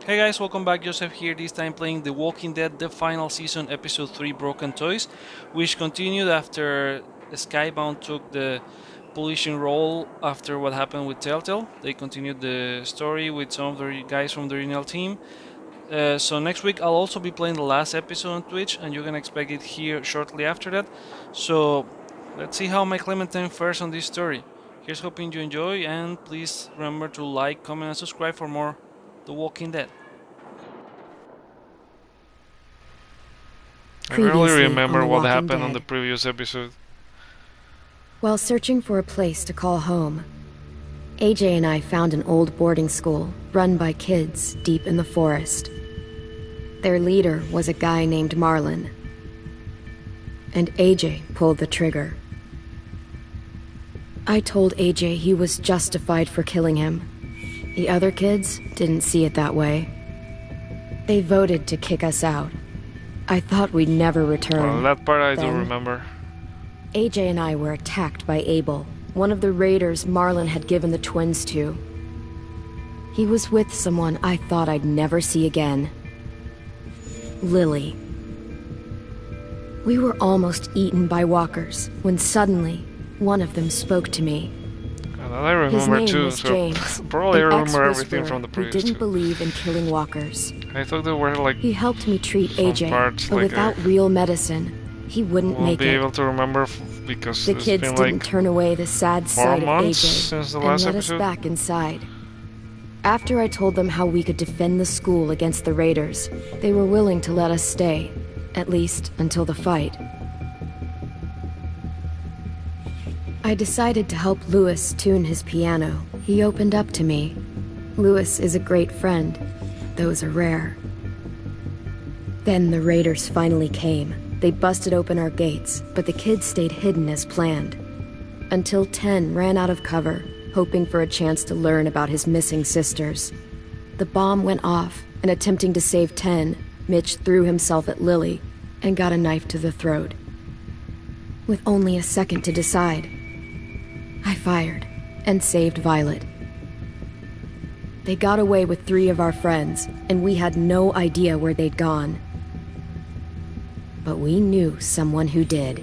Hey guys, welcome back. Joseph here, this time playing The Walking Dead, the final season, episode 3, Broken Toys, which continued after Skybound took the publishing role after what happened with Telltale. They continued the story with some of the guys from the original team. So next week I'll also be playing the last episode on Twitch, and you can expect it here shortly after that. So let's see how my Clementine fares on this story. Here's hoping you enjoy, and please remember to like, comment, and subscribe for more The Walking Dead. I barely Previously remember on The what Walking happened on Dead. the previous episode. While searching for a place to call home, AJ and I found an old boarding school run by kids deep in the forest. Their leader was a guy named Marlon, and AJ pulled the trigger. I told AJ he was justified for killing him. The other kids didn't see it that way. They voted to kick us out. I thought we'd never return. Well, that part I do Then- remember. AJ and I were attacked by Abel, one of the raiders Marlon had given the twins to. He was with someone I thought I'd never see again. Lily. We were almost eaten by walkers when suddenly one of them spoke to me. And that I His remember name too, was so James, probably I an remember everything ex-whisperer from the who previous didn't two. believe in killing walkers. I thought they were like He helped me treat some AJ, parts but like without I real medicine, he wouldn't won't make be it. able to remember because The it's kids been didn't like turn away the sad sight of months AJ since the and last let episode. us back inside. After I told them how we could defend the school against the raiders, they were willing to let us stay, at least until the fight. I decided to help Louis tune his piano. He opened up to me. Louis is a great friend. Those are rare. Then the raiders finally came. They busted open our gates, but the kids stayed hidden as planned. Until 10 ran out of cover, hoping for a chance to learn about his missing sisters. The bomb went off, and attempting to save 10, Mitch threw himself at Lily and got a knife to the throat. With only a second to decide, I fired and saved Violet. They got away with 3 of our friends, and we had no idea where they'd gone. But we knew someone who did.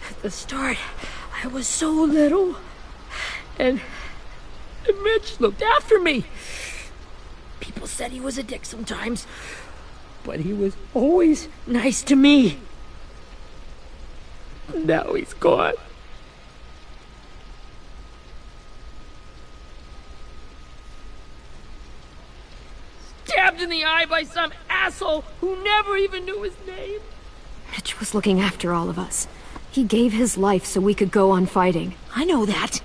At the start, I was so little, and Mitch looked after me. People said he was a dick sometimes, but he was always nice to me. Now he's gone. Stabbed in the eye by some asshole who never even knew his name. Mitch was looking after all of us. He gave his life so we could go on fighting. I know that.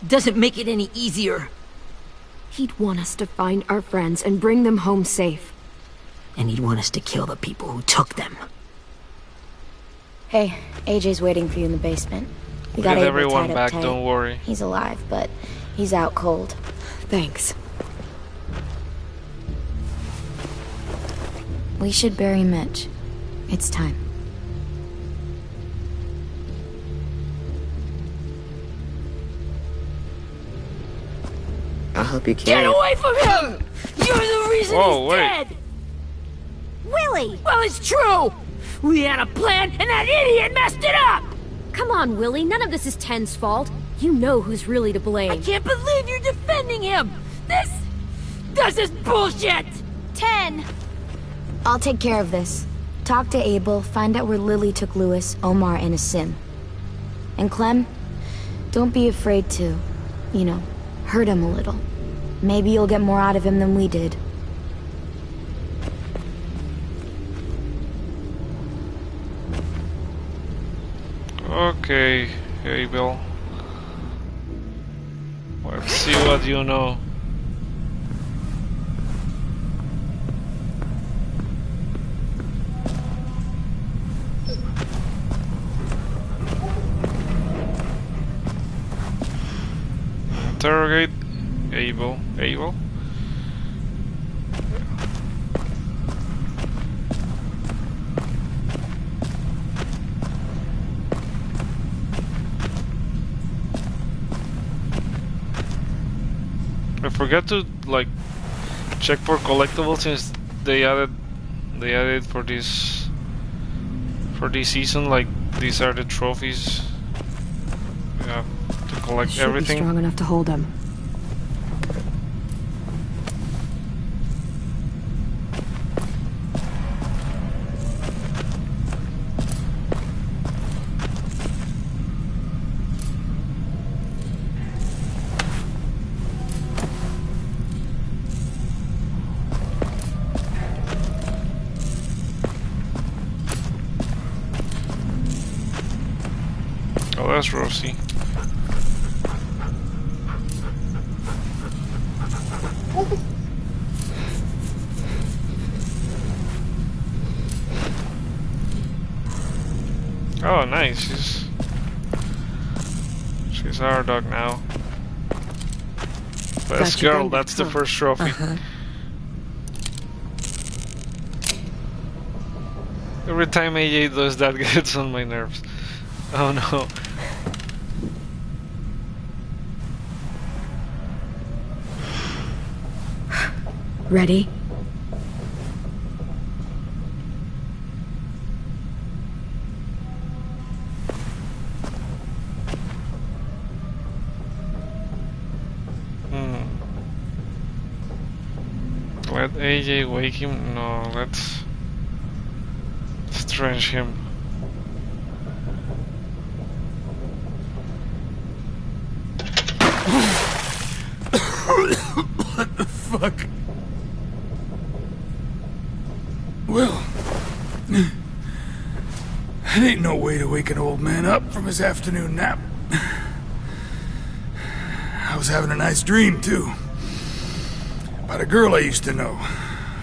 Doesn't make it any easier. He'd want us to find our friends and bring them home safe. And he'd want us to kill the people who took them. Hey, AJ's waiting for you in the basement. We We'll got get Abel everyone tied back, up tight. don't worry. He's alive, but He's out cold. Thanks. We should bury Mitch. It's time. I'll help you Get carry it. away from him! You're the reason Whoa, he's wait. dead! Willie! Well, it's true! We had a plan, and that idiot messed it up! Come on, Willie. None of this is Ten's fault. You know who's really to blame. I can't believe you're defending him! This is bullshit! 10! I'll take care of this. Talk to Abel, find out where Lily took Lewis, Omar, and Asim. And Clem, don't be afraid to, you know, hurt him a little. Maybe you'll get more out of him than we did. Okay, hey Bill. Let's see what you know. Interrogate Abel. Abel? I forgot to like check for collectibles since they added for this season. Like these are the trophies. We have to collect everything. Strong enough to hold him. Oh, that's Rosie. Oh, nice. She's our dog now. Best Got your girl. bandit, That's the huh? first trophy. Every time AJ does that, gets on my nerves. Oh no. Ready? Let AJ wake him? No, let's drench him. What the fuck? Well, it ain't no way to wake an old man up from his afternoon nap. I was having a nice dream, too. About a girl I used to know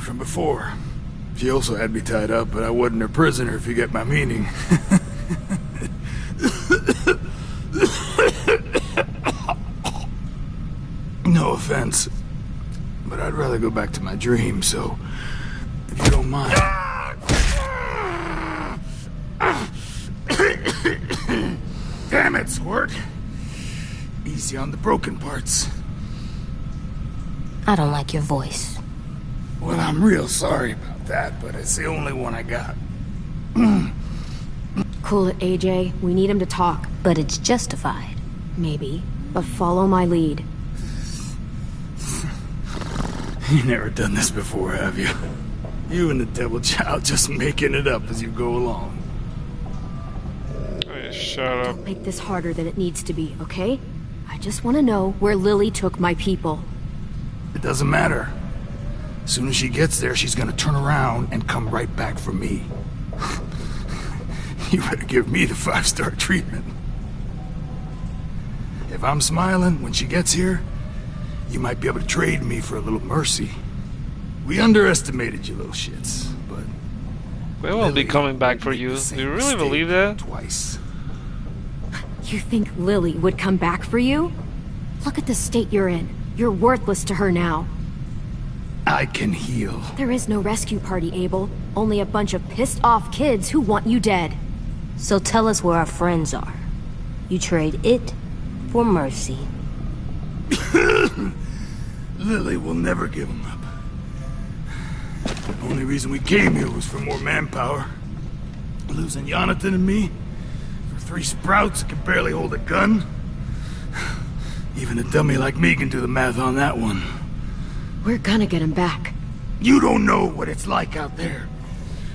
from before. She also had me tied up, but I wasn't her prisoner, if you get my meaning. No offense, but I'd rather go back to my dream, so if you don't mind. Damn it, Squirt. Easy on the broken parts. I don't like your voice. Well, I'm real sorry about that, but it's the only one I got. Cool it, AJ. We need him to talk. But it's justified. Maybe. But follow my lead. You never done this before, have you? You and the devil child just making it up as you go along. Hey, shut up. Make this harder than it needs to be, okay? I just want to know where Lily took my people. It doesn't matter. As soon as she gets there, she's gonna turn around and come right back for me. You better give me the 5-star treatment. If I'm smiling when she gets here, you might be able to trade me for a little mercy. We underestimated you little shits, but... We will be Lily coming back for made you. the Do same you really mistake believe that? Twice. You think Lily would come back for you? Look at the state you're in. You're worthless to her now. I can heal. There is no rescue party, Abel. Only a bunch of pissed-off kids who want you dead. So tell us where our friends are. You trade it for mercy. Lily will never give him up. The only reason we came here was for more manpower. Losing Jonathan and me for 3 sprouts that can barely hold a gun. Even a dummy like me can do the math on that one. We're gonna get him back. You don't know what it's like out there.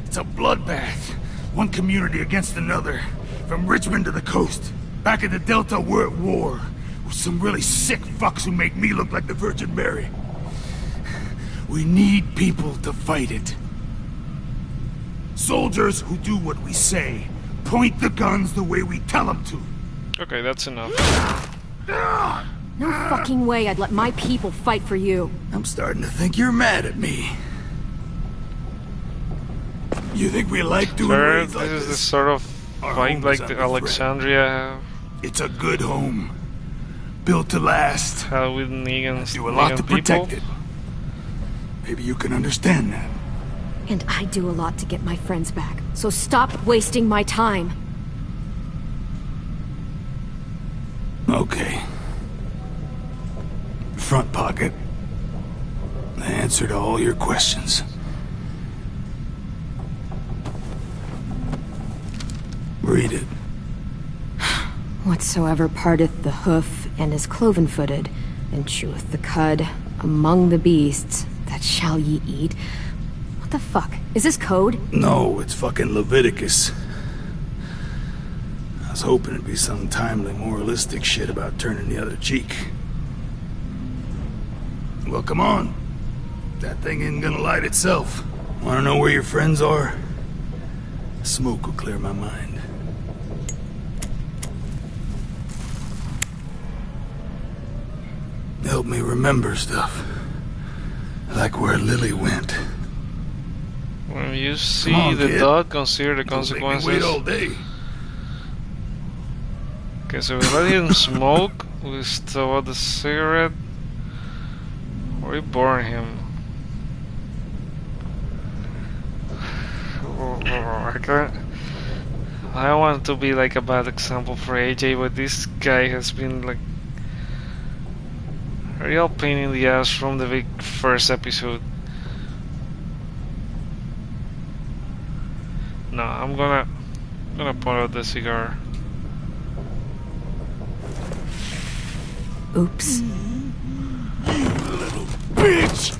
It's a bloodbath. One community against another. From Richmond to the coast. Back in the Delta, we're at war. With some really sick fucks who make me look like the Virgin Mary. We need people to fight it. Soldiers who do what we say. Point the guns the way we tell them to. Okay, that's enough. No fucking way I'd let my people fight for you. I'm starting to think you're mad at me. You think we like doing Sure, raids like this is the this? sort of Our fight home like is the under threat. Alexandria have. It's a good home. Built to last. How with Negan's Do a lot Negan to people. protect it. Maybe you can understand that. And I do a lot to get my friends back. So stop wasting my time. Okay. Front pocket. The answer to all your questions. Read it. Whatsoever parteth the hoof and is cloven-footed, and cheweth the cud among the beasts, that shall ye eat. What the fuck? Is this code? No, it's fucking Leviticus. I was hoping it'd be some timely moralistic shit about turning the other cheek. Well, come on. That thing ain't gonna light itself. Wanna know where your friends are? Smoke will clear my mind. Help me remember stuff. Like where Lily went. When you see on, the kid. dot, consider the Don't make me wait consequences. all day. Okay, so we let him smoke, we stole the cigarette, we burn him. I can't. I don't want to be like a bad example for AJ, but this guy has been like a real pain in the ass from the first episode. No, I'm gonna put out the cigar. Oops. Little bitch!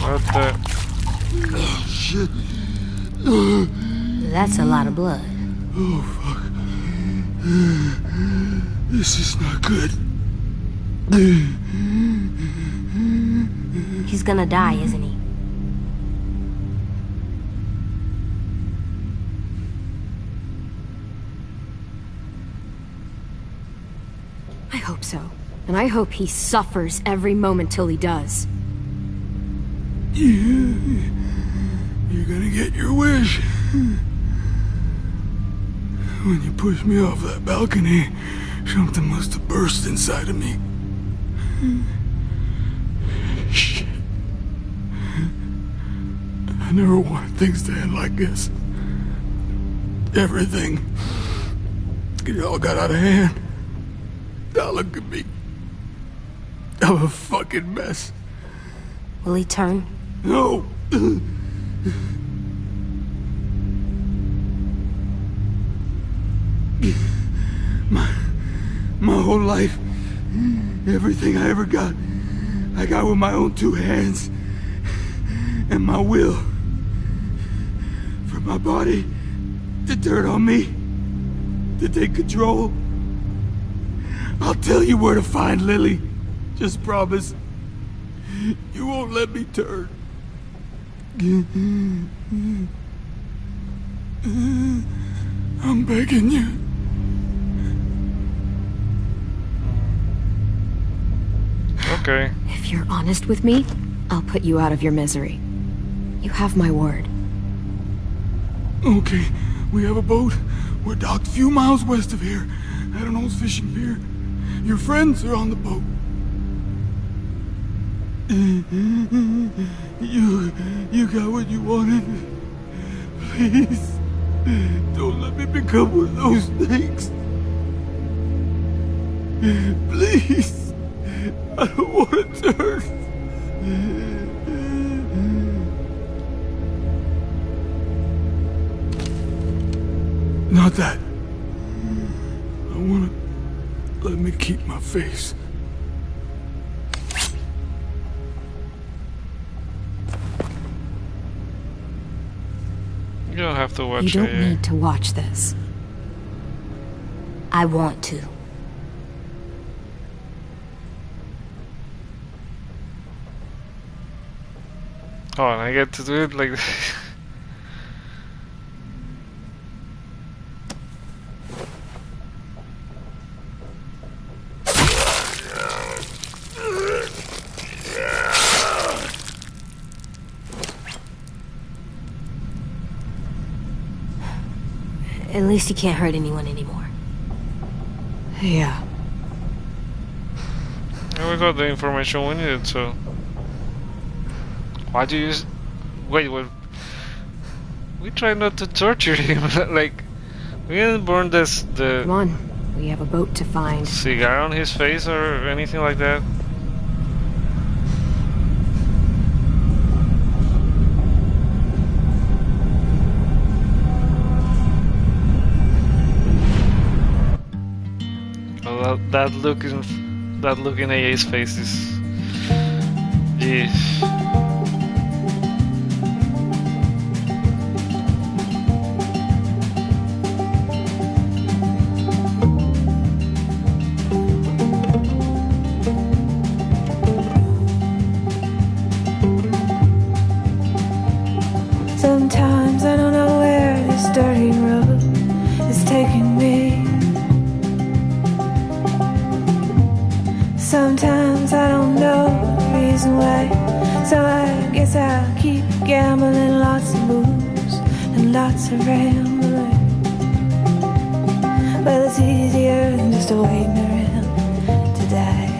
What the? Oh, shit. That's a lot of blood. Oh, fuck. This is not good. He's gonna die, isn't he? I hope so. And I hope he suffers every moment till he does. You're gonna get your wish. When you pushed me off that balcony, something must have burst inside of me. Shit. I never wanted things to end like this. Everything. It all got out of hand. Now look at me. I'm a fucking mess. Will he turn? No! My whole life, everything I ever got, I got with my own 2 hands. And my will. For my body to turn on me, to take control. I'll tell you where to find Lily. Just promise. You won't let me turn. I'm begging you. Okay. If you're honest with me, I'll put you out of your misery. You have my word. Okay, we have a boat. We're docked a few miles west of here at an old fishing pier. Your friends are on the boat. You got what you wanted. Please, don't let me become one of those snakes. Please, I don't want to turn. Not that. I want to let me keep my face. You don't have to watch You don't it. need to watch this. I want to. Oh, and I get to do it like this. At least you can't hurt anyone anymore. Yeah. And we got the information we needed, so... Why do you use... Wait, what? We try not to torture him, like... We didn't burn this... Come on. We have a boat to find. cigar on his face or anything like that. Well, that look in AA's face is... Jeez. Sometimes I don't know where this dirty road is taking me. Sometimes I don't know the reason why, so I guess I'll keep gambling, lots of moves and lots of rambling. Well, it's easier than just waiting around to die.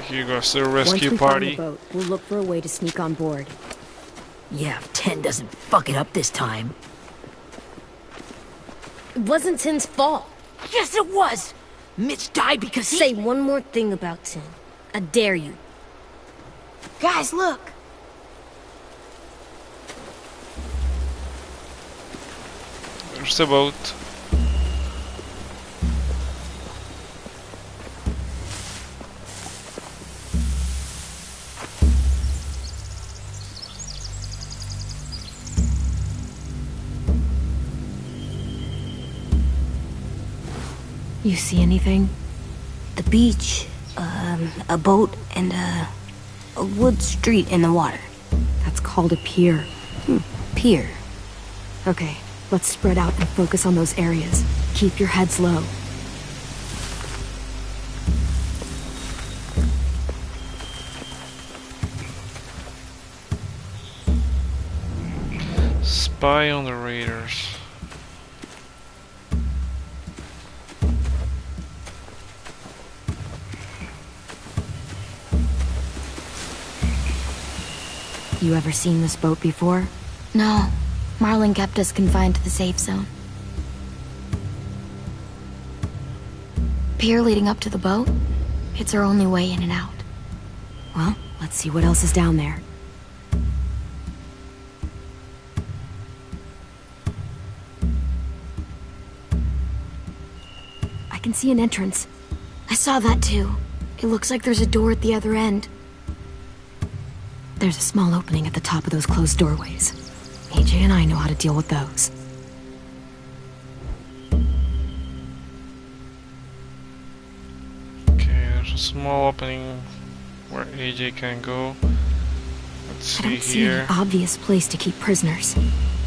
Here goes the Once rescue we party. find the boat, we'll look for a way to sneak on board. Yeah, if 10 doesn't fuck it up this time. It wasn't Tin's fault. Yes, it was! Mitch died because he... Say one more thing about Tin. I dare you. Guys, look! There's the boat. You see anything? The beach, a boat, and a wood street in the water. That's called a pier. Pier. Okay, let's spread out and focus on those areas. Keep your heads low. Spy on the raiders. You ever seen this boat before? No, Marlin kept us confined to the safe zone. Pier leading up to the boat? It's our only way in and out. Well, let's see what else is down there. I can see an entrance. I saw that too. It looks like there's a door at the other end. There's a small opening at the top of those closed doorways. AJ and I know how to deal with those. Okay, there's a small opening where AJ can go. Let's I see don't see here. any obvious place to keep prisoners.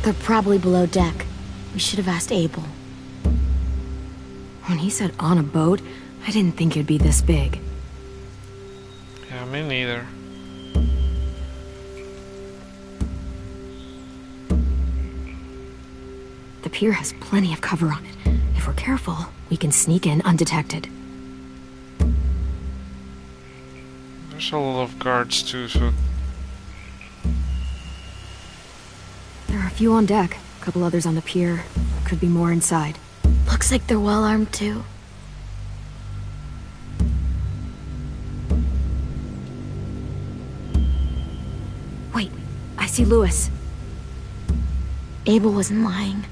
They're probably below deck. We should have asked Abel. When he said on a boat, I didn't think it'd be this big. Yeah, me neither. The pier has plenty of cover on it. If we're careful, we can sneak in undetected. There's a lot of guards too, so There are a few on deck, a couple others on the pier. Could be more inside. Looks like they're well armed too. Wait, I see Lewis. Abel wasn't lying.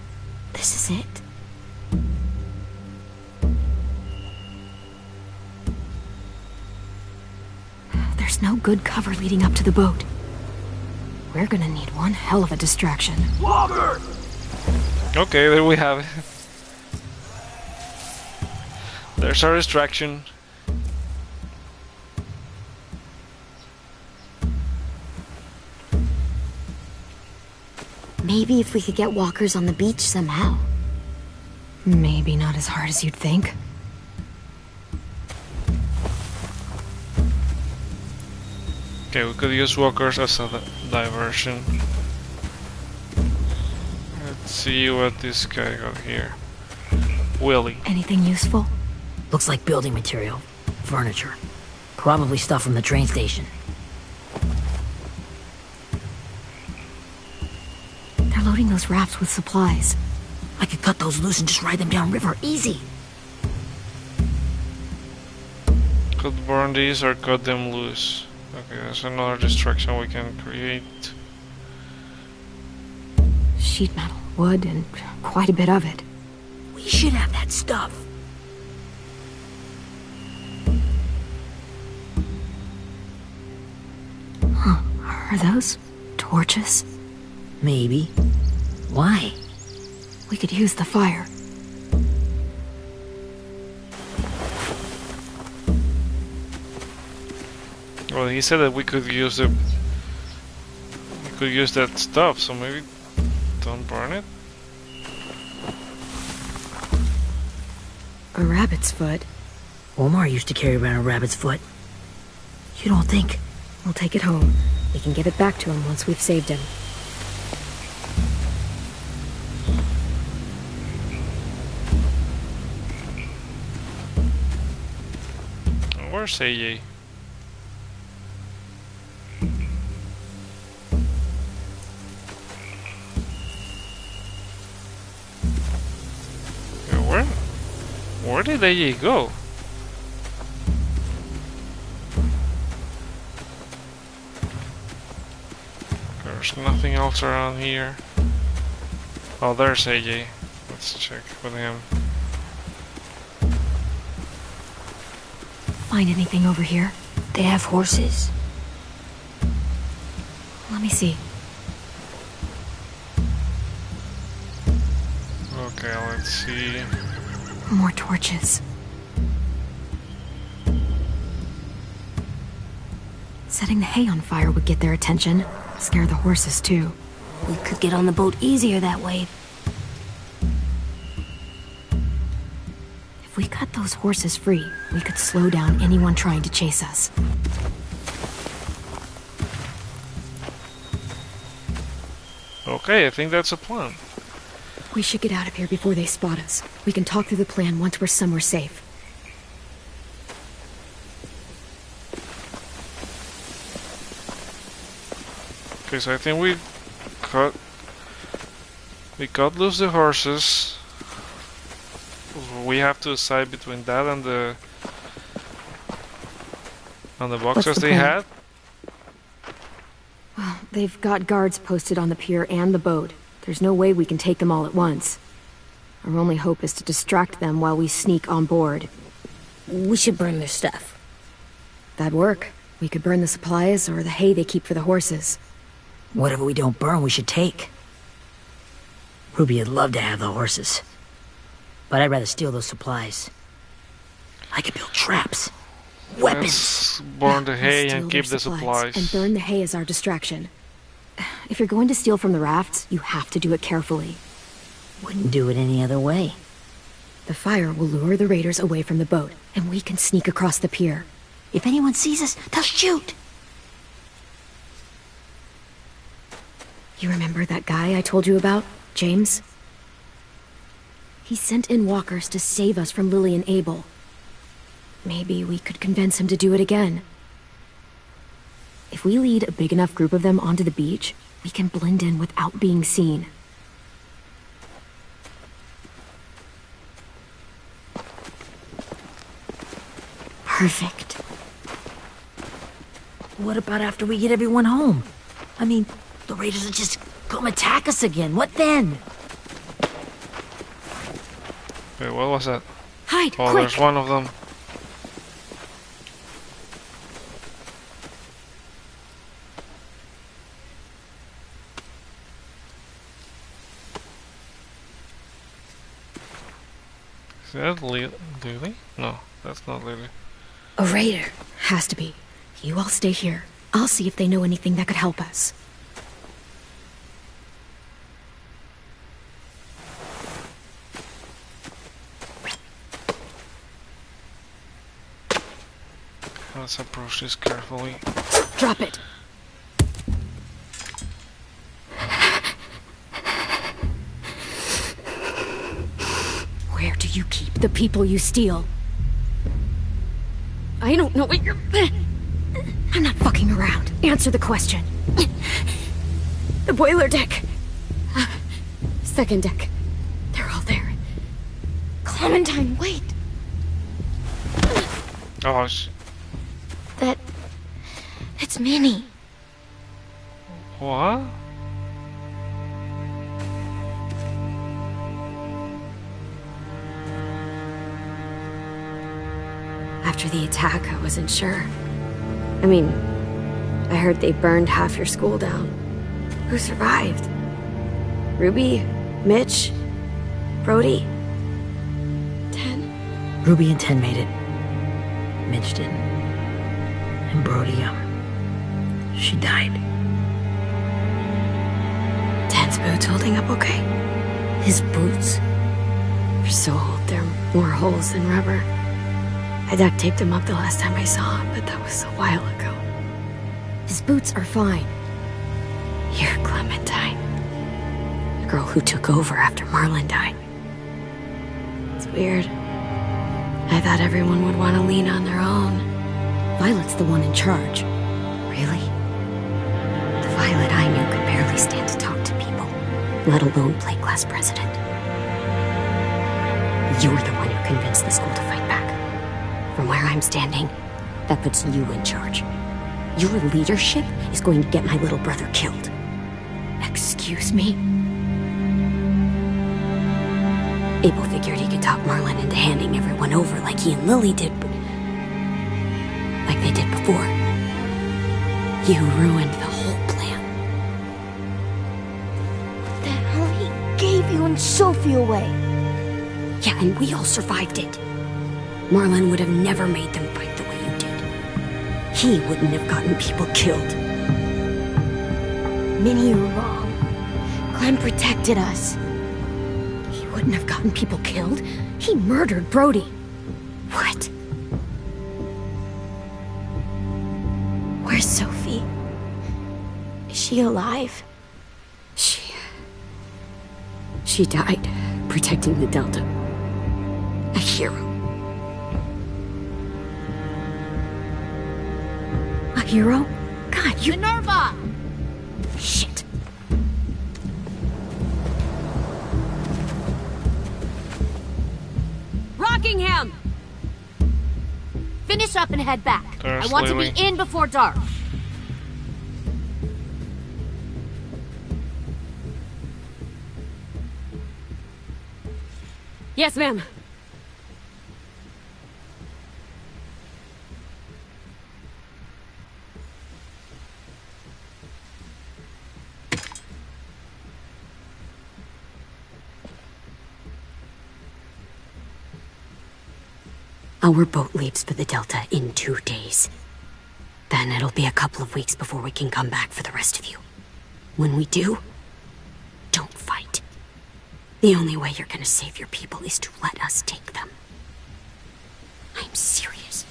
This is it. There's no good cover leading up to the boat. We're gonna need one hell of a distraction. Walker! okay, there we have it. There's our distraction. Maybe if we could get walkers on the beach somehow. Maybe not as hard as you'd think. Okay, we could use walkers as a diversion. Let's see what this guy got here. Willie. Anything useful? Looks like building material. Furniture. Probably stuff from the train station. They're loading those rafts with supplies. I could cut those loose and just ride them downriver. Easy. Could burn these or cut them loose. Okay, that's another distraction we can create. Sheet metal, wood, and quite a bit of it. We should have that stuff. Huh, are those torches? Maybe. Why? We could use the fire. Well, he said that we could use the... We could use that stuff, so maybe don't burn it? A rabbit's foot. Omar used to carry around a rabbit's foot. You don't think? We'll take it home. We can give it back to him once we've saved him. Where's AJ? Yeah, where did AJ go? There's nothing else around here. Oh, there's AJ. Let's check with him. Find anything over here? They have horses. Let me see. Okay, let's see. More torches. Setting the hay on fire would get their attention. Scare the horses, too. We could get on the boat easier that way. If we cut those horses free, we could slow down anyone trying to chase us. Okay, I think that's a plan. We should get out of here before they spot us. We can talk through the plan once we're somewhere safe. Okay, so I think we cut We cut loose the horses. We have to decide between that and the boxers they had. Well, they've got guards posted on the pier and the boat. There's no way we can take them all at once. Our only hope is to distract them while we sneak on board. We should burn their stuff. That'd work. We could burn the supplies or the hay they keep for the horses. Whatever we don't burn, we should take. Ruby would love to have the horses. But I'd rather steal those supplies. I could build traps. Weapons. Let's burn the hay Steal and their keep the supplies. And burn the hay as our distraction. If you're going to steal from the rafts, you have to do it carefully. Wouldn't do it any other way. The fire will lure the raiders away from the boat, and we can sneak across the pier. If anyone sees us, they'll shoot. You remember that guy I told you about, James? He sent in walkers to save us from Lily and Abel. Maybe we could convince him to do it again. If we lead a big enough group of them onto the beach, we can blend in without being seen. Perfect. What about after we get everyone home? I mean, the raiders will just come attack us again. What then? Wait, what was that? Hide, Oh, quick! there's one of them. Is that Lily? No, that's not Lily. A raider. Has to be. You all stay here. I'll see if they know anything that could help us. Let's approach this carefully. Drop it. Where do you keep the people you steal? I don't know what you're... I'm not fucking around. Answer the question. The boiler deck. Second deck. They're all there. Clementine, wait. Oh, It's Minnie. what? After the attack, I wasn't sure. I mean, I heard they burned half your school down. Who survived? Ruby? Mitch? Brody? Ten? Ruby and Ten made it. Mitch didn't. And Brody, she died. Ten's boots holding up okay? His boots? They're so old, there are more holes than rubber. I duct taped him up the last time I saw him, but that was a while ago. His boots are fine. You're Clementine. The girl who took over after Marlon died. It's weird. I thought everyone would want to lean on their own. Violet's the one in charge. Really? The Violet I knew could barely stand to talk to people, let alone play class president. You're the one who convinced the school to fight back. From where I'm standing, that puts you in charge. Your leadership is going to get my little brother killed. Excuse me? Abel figured he could talk Marlon into handing everyone over like he and Lily did, but... like they did before. You ruined the whole plan. That only gave you and Sophie away. Yeah, and we all survived it. Marlon would have never made them fight the way you did. He wouldn't have gotten people killed. Minnie, you're wrong. Clem protected us. He wouldn't have gotten people killed. He murdered Brody. What? Where's Sophie? Is she alive? She died protecting the Delta. A hero. A hero? God, you... Minerva! Shit. finish up and head back. There's I want Lily. to be in before dark. Yes, ma'am. Our boat leaves for the Delta in 2 days. Then it'll be a couple of weeks before we can come back for the rest of you. When we do, don't fight. The only way you're gonna save your people is to let us take them. I'm serious.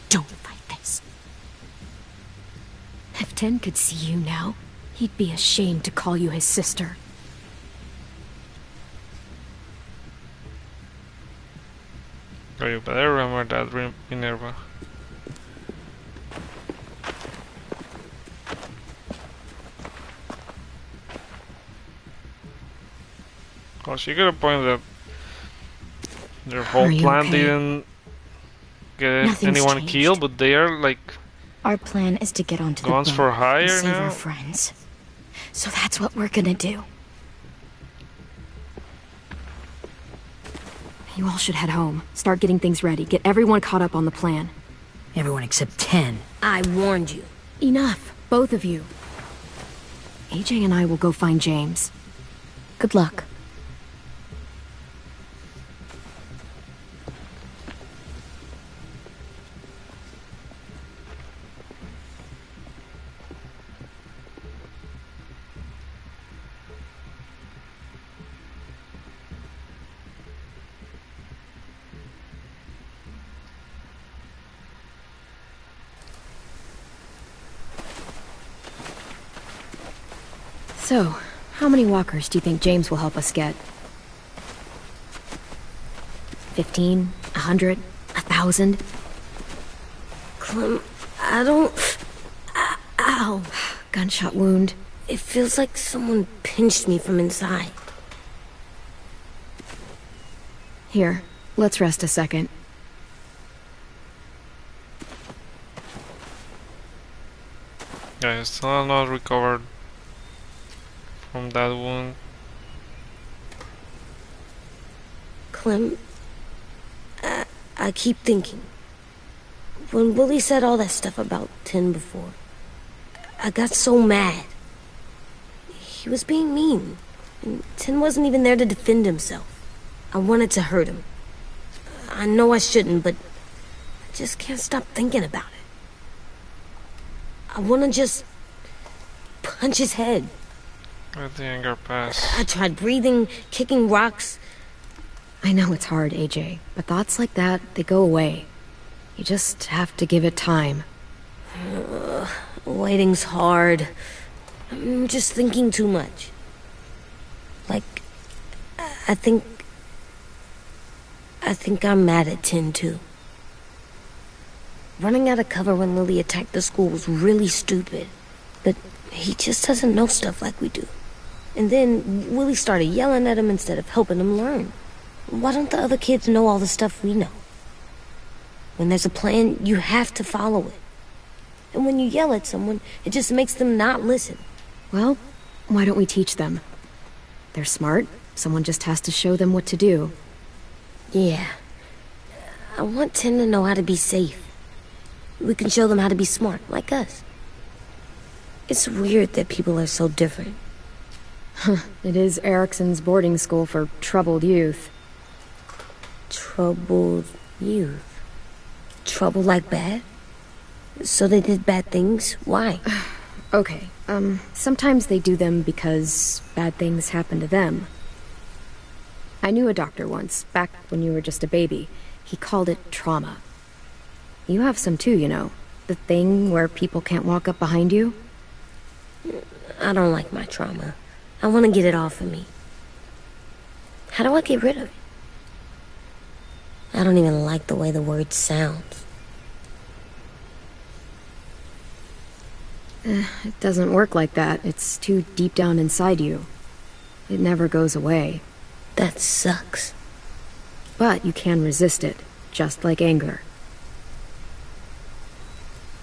Don't fight this. If Ten could see you now, he'd be ashamed to call you his sister. Oh, you better remember that, Minerva. Well, she got a point that their whole Are you plan okay? didn't get Nothing's anyone changed. killed, but they are like Our plan is to get onto the guns boat for and hire save now. our friends. So that's what we're gonna do. You all should head home. Start getting things ready. Get everyone caught up on the plan. Everyone except 10. I warned you. Enough, both of you. AJ and I will go find James. Good luck. So, how many walkers do you think James will help us get? 15? 100? 1,000? Clem, I don't... Ow. Gunshot wound. It feels like someone pinched me from inside. Here, let's rest a second. Yeah, it's still not recovered from that wound. Clem, I keep thinking. When Willie said all that stuff about 10 before, I got so mad. He was being mean, and 10 wasn't even there to defend himself. I wanted to hurt him. I know I shouldn't, but I just can't stop thinking about it. I want to just punch his head. Let the anger pass. I tried breathing, kicking rocks. I know it's hard, AJ, but thoughts like that, they go away. You just have to give it time. Waiting's hard. I'm just thinking too much. Like, I think I'm mad at 10 too. Running out of cover when Lily attacked the school was really stupid. But he just doesn't know stuff like we do. And then Willie started yelling at him instead of helping him learn. Why don't the other kids know all the stuff we know? When there's a plan, you have to follow it. And when you yell at someone, it just makes them not listen. Well, why don't we teach them? They're smart. Someone just has to show them what to do. Yeah. I want 10 to know how to be safe. We can show them how to be smart, like us. It's weird that people are so different. It is Erickson's boarding school for troubled youth. Troubled youth. Trouble like bad? So they did bad things? Why? Okay, sometimes they do them because bad things happen to them. I knew a doctor once, back when you were just a baby. He called it trauma. You have some too, you know. The thing where people can't walk up behind you. I don't like my trauma. I want to get it off of me. How do I get rid of it? I don't even like the way the word sounds. It doesn't work like that. It's too deep down inside you. It never goes away. That sucks. But you can resist it, just like anger.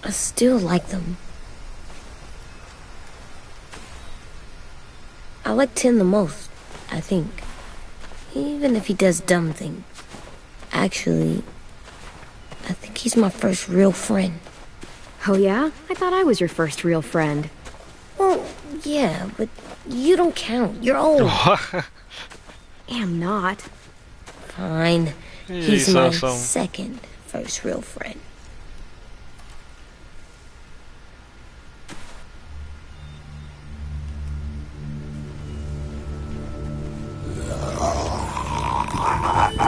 I still like them. I like Tin the most, I think. Even if he does dumb things. Actually, I think he's my first real friend. Oh yeah? I thought I was your first real friend. Well, yeah, but you don't count. You're old. Am not. Fine. He's He's my awesome. second first real friend.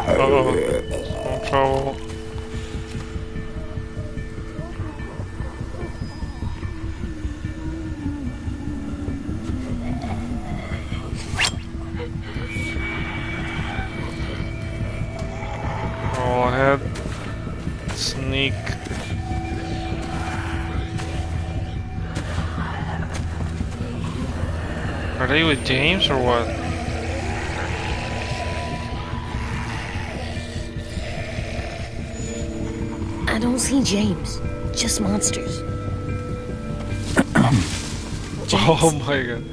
Uh-oh. I'm in trouble. Roll ahead. Sneak. Are they with James or what? I don't see James. Just monsters. Oh my god.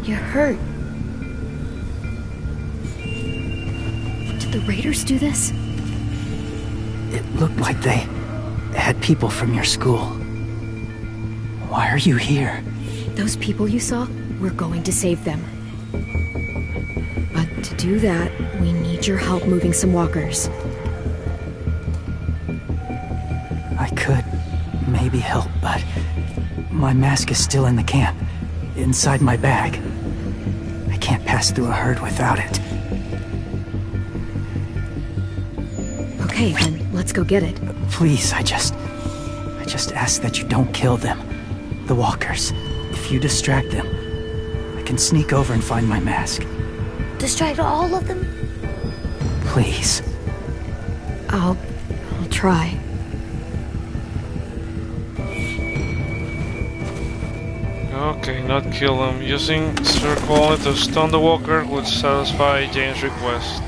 You're hurt. Did the raiders do this? It looked like they had people from your school. Why are you here? Those people you saw, we're going to save them. But to do that, we need your help moving some walkers. I could maybe help, but my mask is still in the camp, inside my bag. I can't pass through a herd without it. Okay, then let's go get it. Please, I just ask that you don't kill them. The walkers. If you distract them, I can sneak over and find my mask. Distract all of them? Please. I'll try. Okay, not kill them. Using circle to stun the walker would satisfy James' request.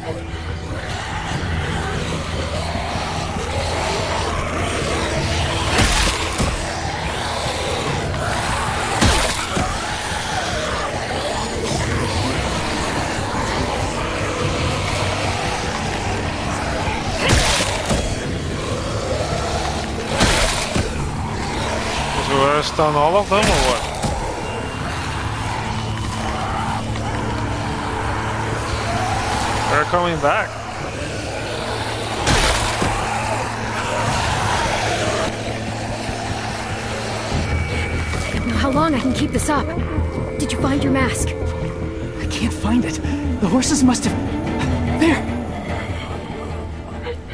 So I stun all of them or what? They're coming back. I don't know how long I can keep this up. Did you find your mask? I can't find it. The horses must have... There!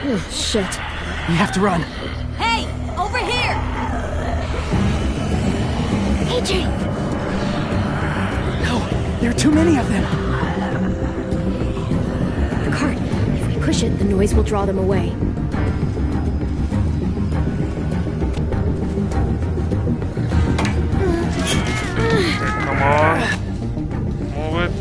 Oh, shit. We have to run. Hey! Over here! AJ! No, there are too many of them. The cart. If we push it, the noise will draw them away. Okay, come on. Move it.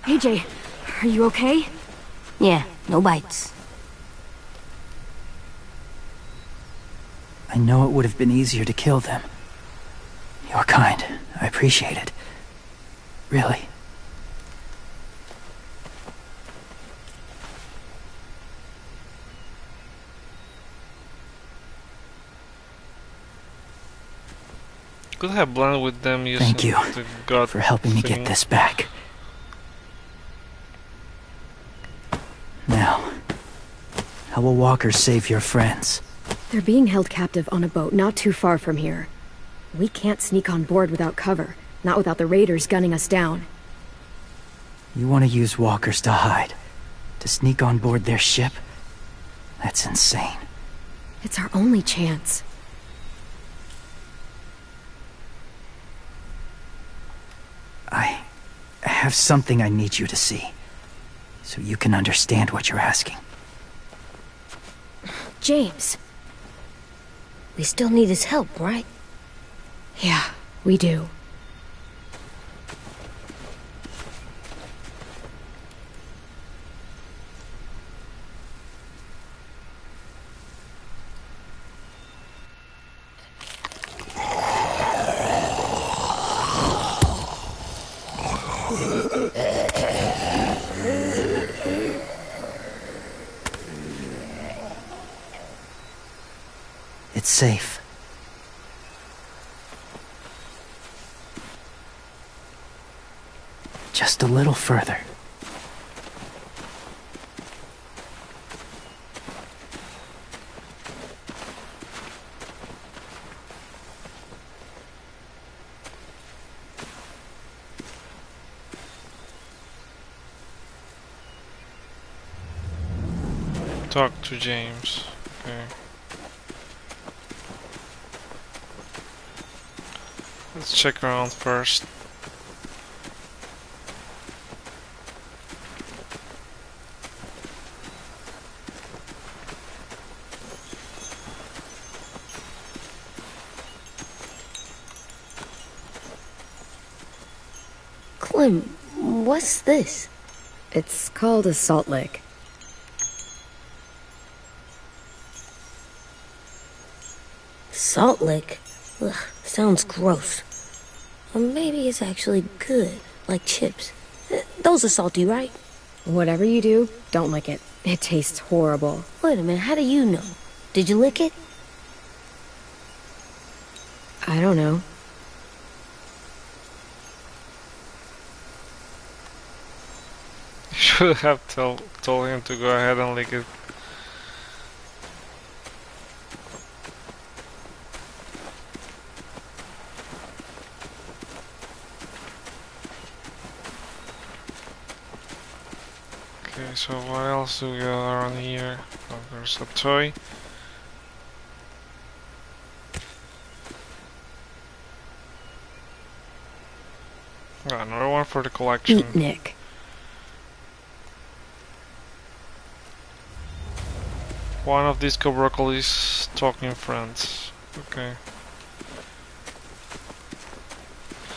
AJ, are you okay? Yeah, no bites. I know it would have been easier to kill them. You're kind. I appreciate it. Really. Could have blended with them using Thank you the god for helping me thing. get this back. Now, how will walkers save your friends? They're being held captive on a boat not too far from here. We can't sneak on board without cover, not without the raiders gunning us down. You want to use walkers to hide? To sneak on board their ship? That's insane. It's our only chance. I have something I need you to see, so you can understand what you're asking. James. We still need his help, right? Yeah, we do. It's safe. Just a little further. Talk to James. Okay. Let's check around first. Clem, what's this? It's called a salt lick. Salt lick? Ugh, sounds gross. Or maybe it's actually good, like chips. Those are salty, right? Whatever you do, don't lick it. It tastes horrible. Wait a minute, how do you know? Did you lick it? I don't know. You should have told him to go ahead and lick it. Okay, so what else do we got around here? Oh, there's a toy. Got another one for the collection. Eat, Nick. One of Disco Broccoli's talking friends. Okay.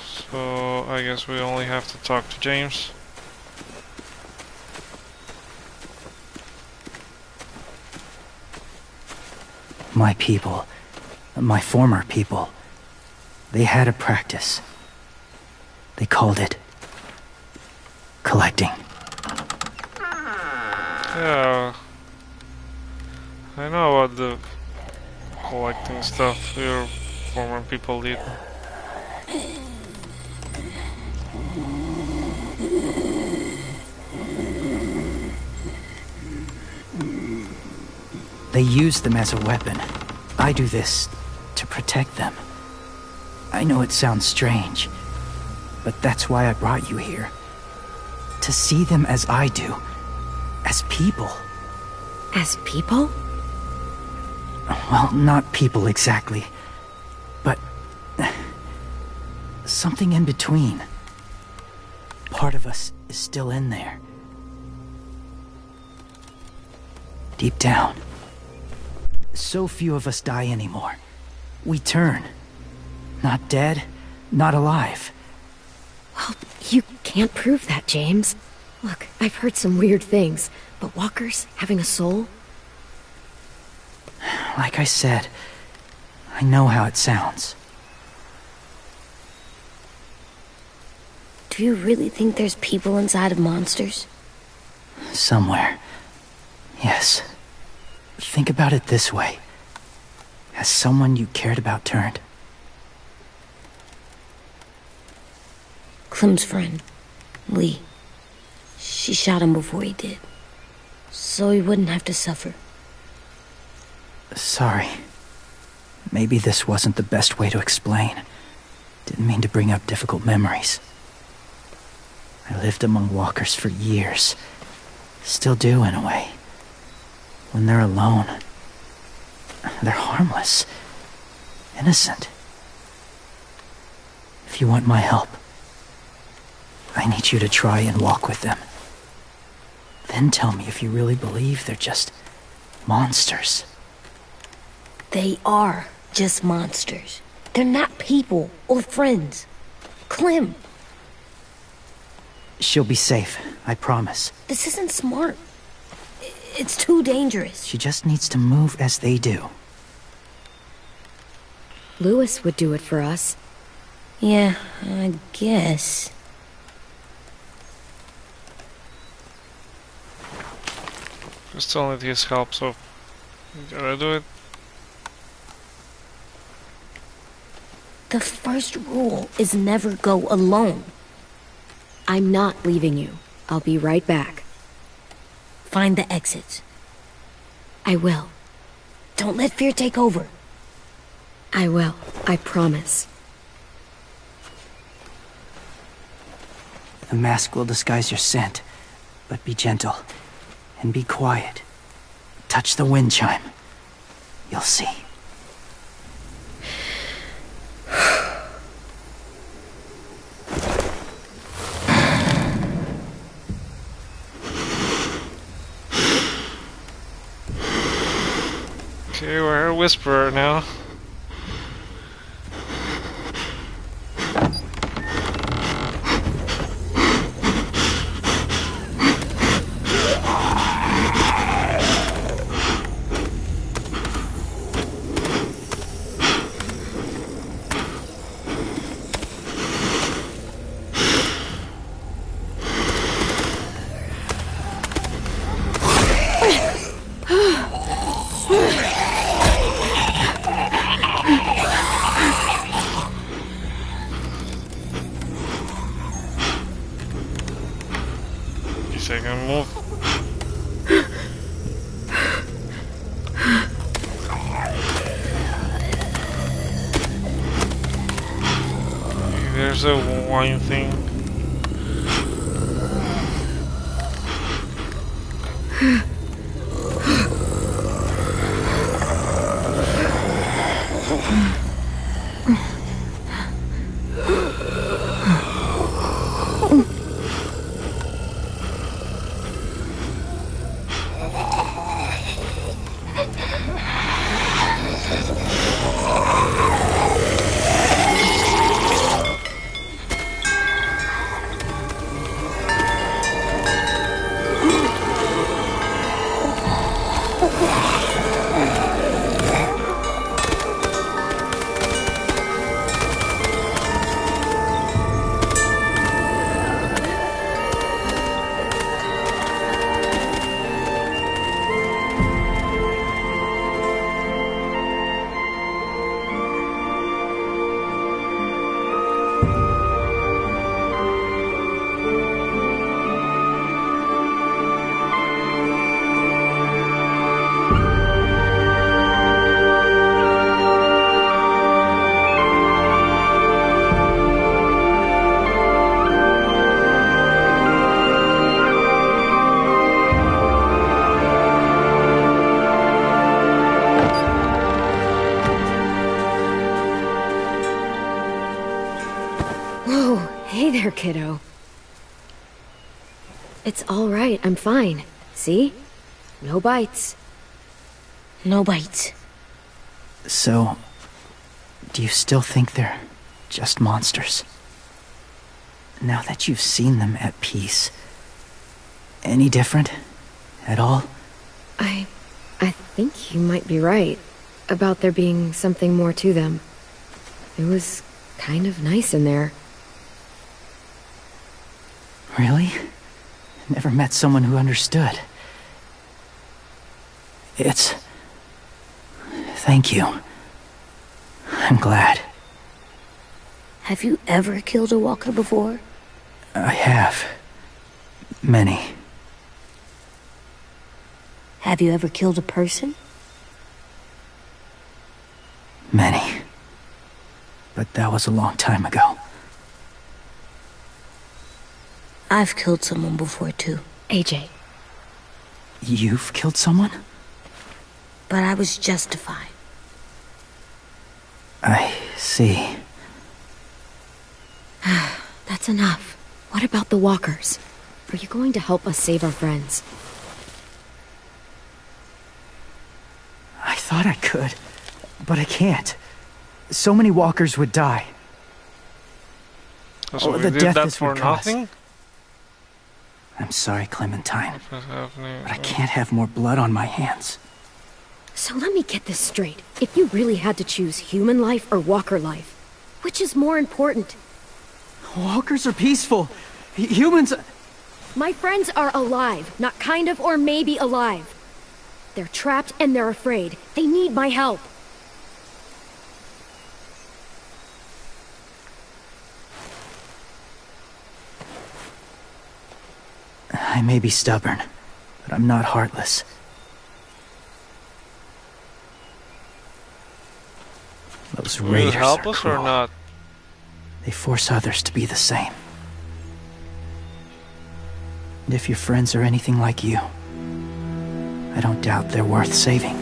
So I guess we only have to talk to James. My people, my former people, they had a practice. They called it collecting. Yeah, I know about the collecting stuff your former people did. They use them as a weapon. I do this to protect them. I know it sounds strange, but that's why I brought you here. To see them as I do. As people. As people? Well, not people exactly, but something in between. Part of us is still in there. Deep down. So few of us die anymore. We turn. Not dead, not alive. Well, you can't prove that, James. Look, I've heard some weird things, but walkers having a soul? Like I said, I know how it sounds. Do you really think there's people inside of monsters? Somewhere. Yes. Think about it this way. Has someone you cared about turned? Clem's friend, Lee. She shot him before he did. So he wouldn't have to suffer. Sorry. Maybe this wasn't the best way to explain. Didn't mean to bring up difficult memories. I lived among walkers for years. Still do, in a way. When they're alone, they're harmless. Innocent. If you want my help, I need you to try and walk with them. Then tell me if you really believe they're just monsters. They are just monsters. They're not people or friends. Clem, She'll be safe, I promise. this isn't smart. It's too dangerous. She just needs to move as they do. Louis would do it for us. Yeah, I guess. Still need his help, so you gotta do it. The first rule is never go alone. I'm not leaving you. I'll be right back. Find the exits. I will. Don't let fear take over. I will. I promise. The mask will disguise your scent, but be gentle. And be quiet. Touch the wind chime. You'll see. Okay, we're a whisperer now. Second move. There's a wine thing. Hey there, kiddo. It's all right. I'm fine. See? No bites. No bites. So, do you still think they're just monsters? Now that you've seen them at peace, any different at all? I think you might be right about there being something more to them. It was kind of nice in there. Really? Never met someone who understood. Thank you. I'm glad. Have you ever killed a walker before? I have. Many. Have you ever killed a person? Many. But that was a long time ago. I've killed someone before, too. AJ. You've killed someone? But I was justified. I see. That's enough. What about the walkers? Are you going to help us save our friends? I thought I could, but I can't. So many walkers would die. So we the did death that this for would cause. nothing? I'm sorry, Clementine, What's happening? but I can't have more blood on my hands. So let me get this straight. If you really had to choose human life or walker life, which is more important? Walkers are peaceful. Humans... My friends are alive, not kind of or maybe alive. They're trapped and they're afraid. They need my help. I may be stubborn, but I'm not heartless. Those Will raiders you help are us cruel. or not? They force others to be the same. And if your friends are anything like you, I don't doubt they're worth saving.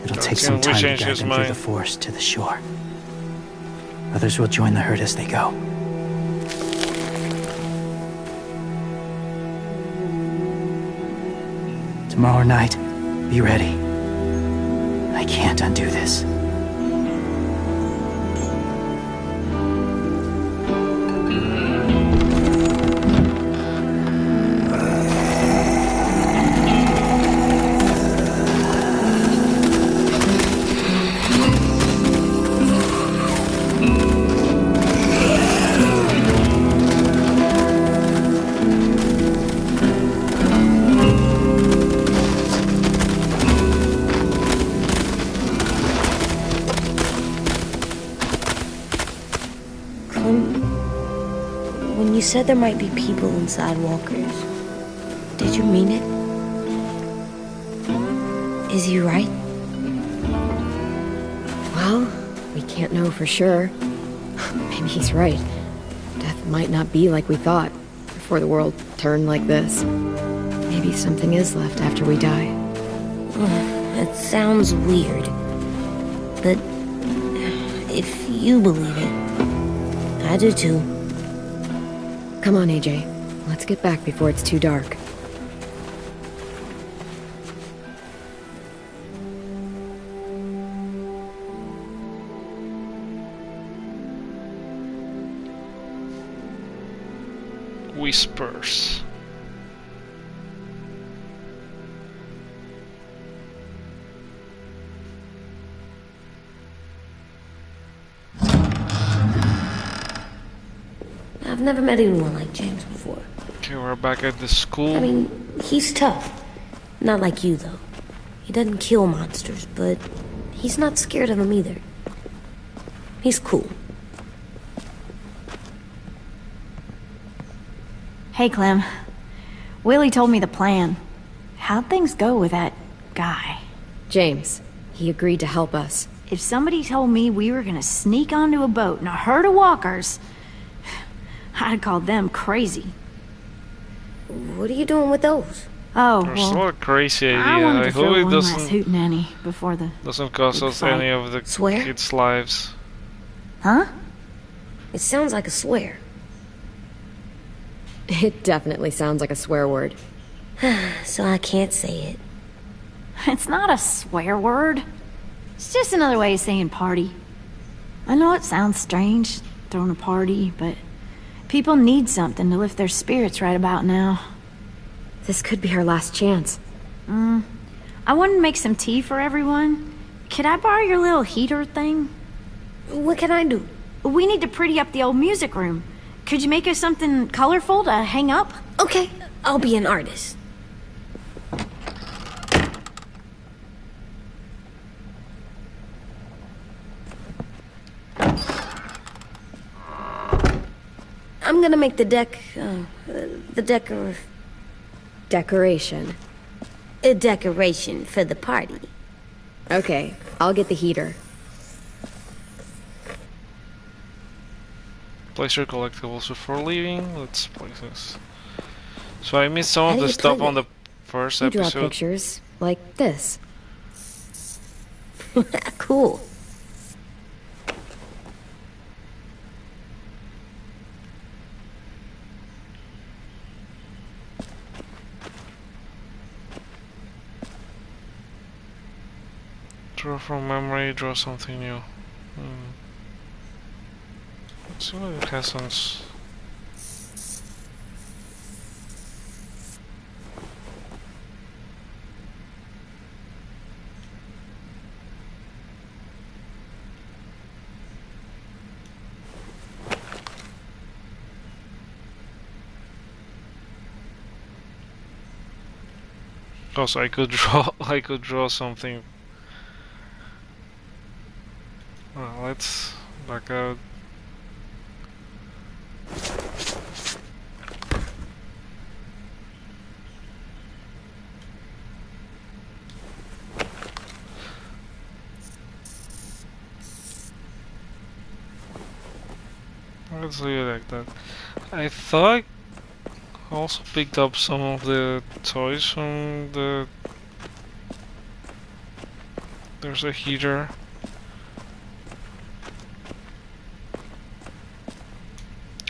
It'll take some time to guide them through the forest to the shore. Others will join the herd as they go. Tomorrow night, be ready. I can't undo this. When you said there might be people inside walkers, did you mean it? Is he right? Well, we can't know for sure. Maybe he's right. Death might not be like we thought before the world turned like this. Maybe something is left after we die. It sounds weird, but if you believe it, I do too. Come on, AJ. Let's get back before it's too dark. Whispers. I've never met anyone like James before. Okay, we're back at the school. I mean, he's tough. Not like you, though. He doesn't kill monsters, but he's not scared of them either. He's cool. Hey, Clem. Willie told me the plan. How'd things go with that guy? James. He agreed to help us. If somebody told me we were gonna sneak onto a boat in a herd of walkers, I'd call them crazy. What are you doing with those? Oh, There's well, still a crazy idea. I wanted I to throw hope it one last doesn't hootenanny before the... cost big us fight. any of the Swear? kids' lives. Huh? It sounds like a swear. It definitely sounds like a swear word. So I can't say it. It's not a swear word. It's just another way of saying party. I know it sounds strange, throwing a party, but people need something to lift their spirits right about now. This could be our last chance. I wanted to make some tea for everyone. Could I borrow your little heater thing? What can I do? We need to pretty up the old music room. Could you make us something colorful to hang up? Okay, I'll be an artist. I'm gonna make the Decoration. a decoration for the party. Okay, I'll get the heater. Place your collectibles before leaving. Let's place this. So I missed some How of do the you stuff play on the it? first You draw episode. pictures like this. Cool. Draw from memory, draw something new. Let's see what it has on. Because I could draw something. Well, let's back out. Let's leave it like that. I thought I also picked up some of the toys from the... There's a heater.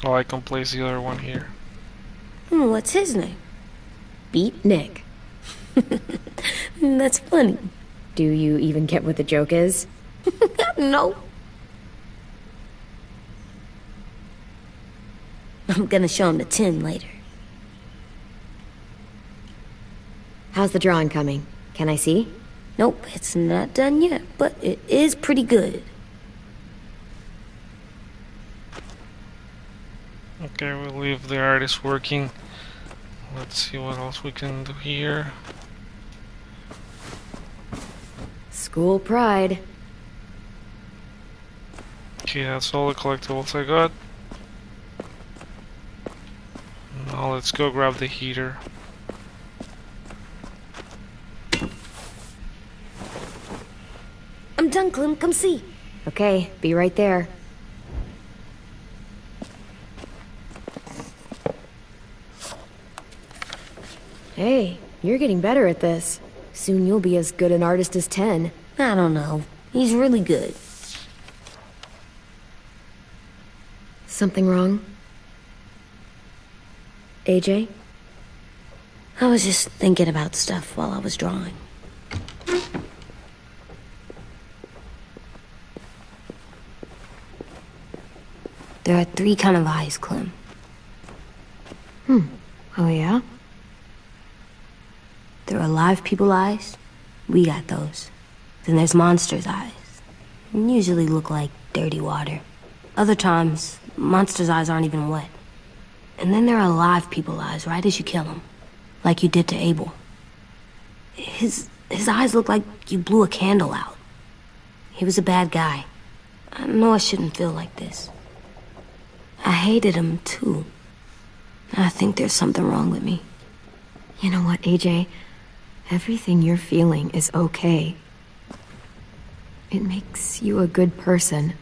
Oh, I can place the other one here. What's his name? Beat Nick. That's funny. Do you even get what the joke is? No. I'm gonna show him to Tim later. How's the drawing coming? Can I see? Nope, it's not done yet, but it is pretty good. Okay, we'll leave the artist working. Let's see what else we can do here. School pride. Okay, that's all the collectibles I got. Now let's go grab the heater. I'm done, Clem. Come see. Okay, be right there. Hey, you're getting better at this. Soon you'll be as good an artist as 10. I don't know. He's really good. Something wrong? AJ? I was just thinking about stuff while I was drawing. There are 3 kind of eyes, Clem. Oh yeah? There are live people eyes. We got those. Then there's monsters' eyes. They usually look like dirty water. Other times, monsters' eyes aren't even wet. And then there are live people eyes right as you kill them. Like you did to Abel. His eyes look like you blew a candle out. He was a bad guy. I know I shouldn't feel like this. I hated him, too. I think there's something wrong with me. You know what, AJ? Everything you're feeling is okay. It makes you a good person.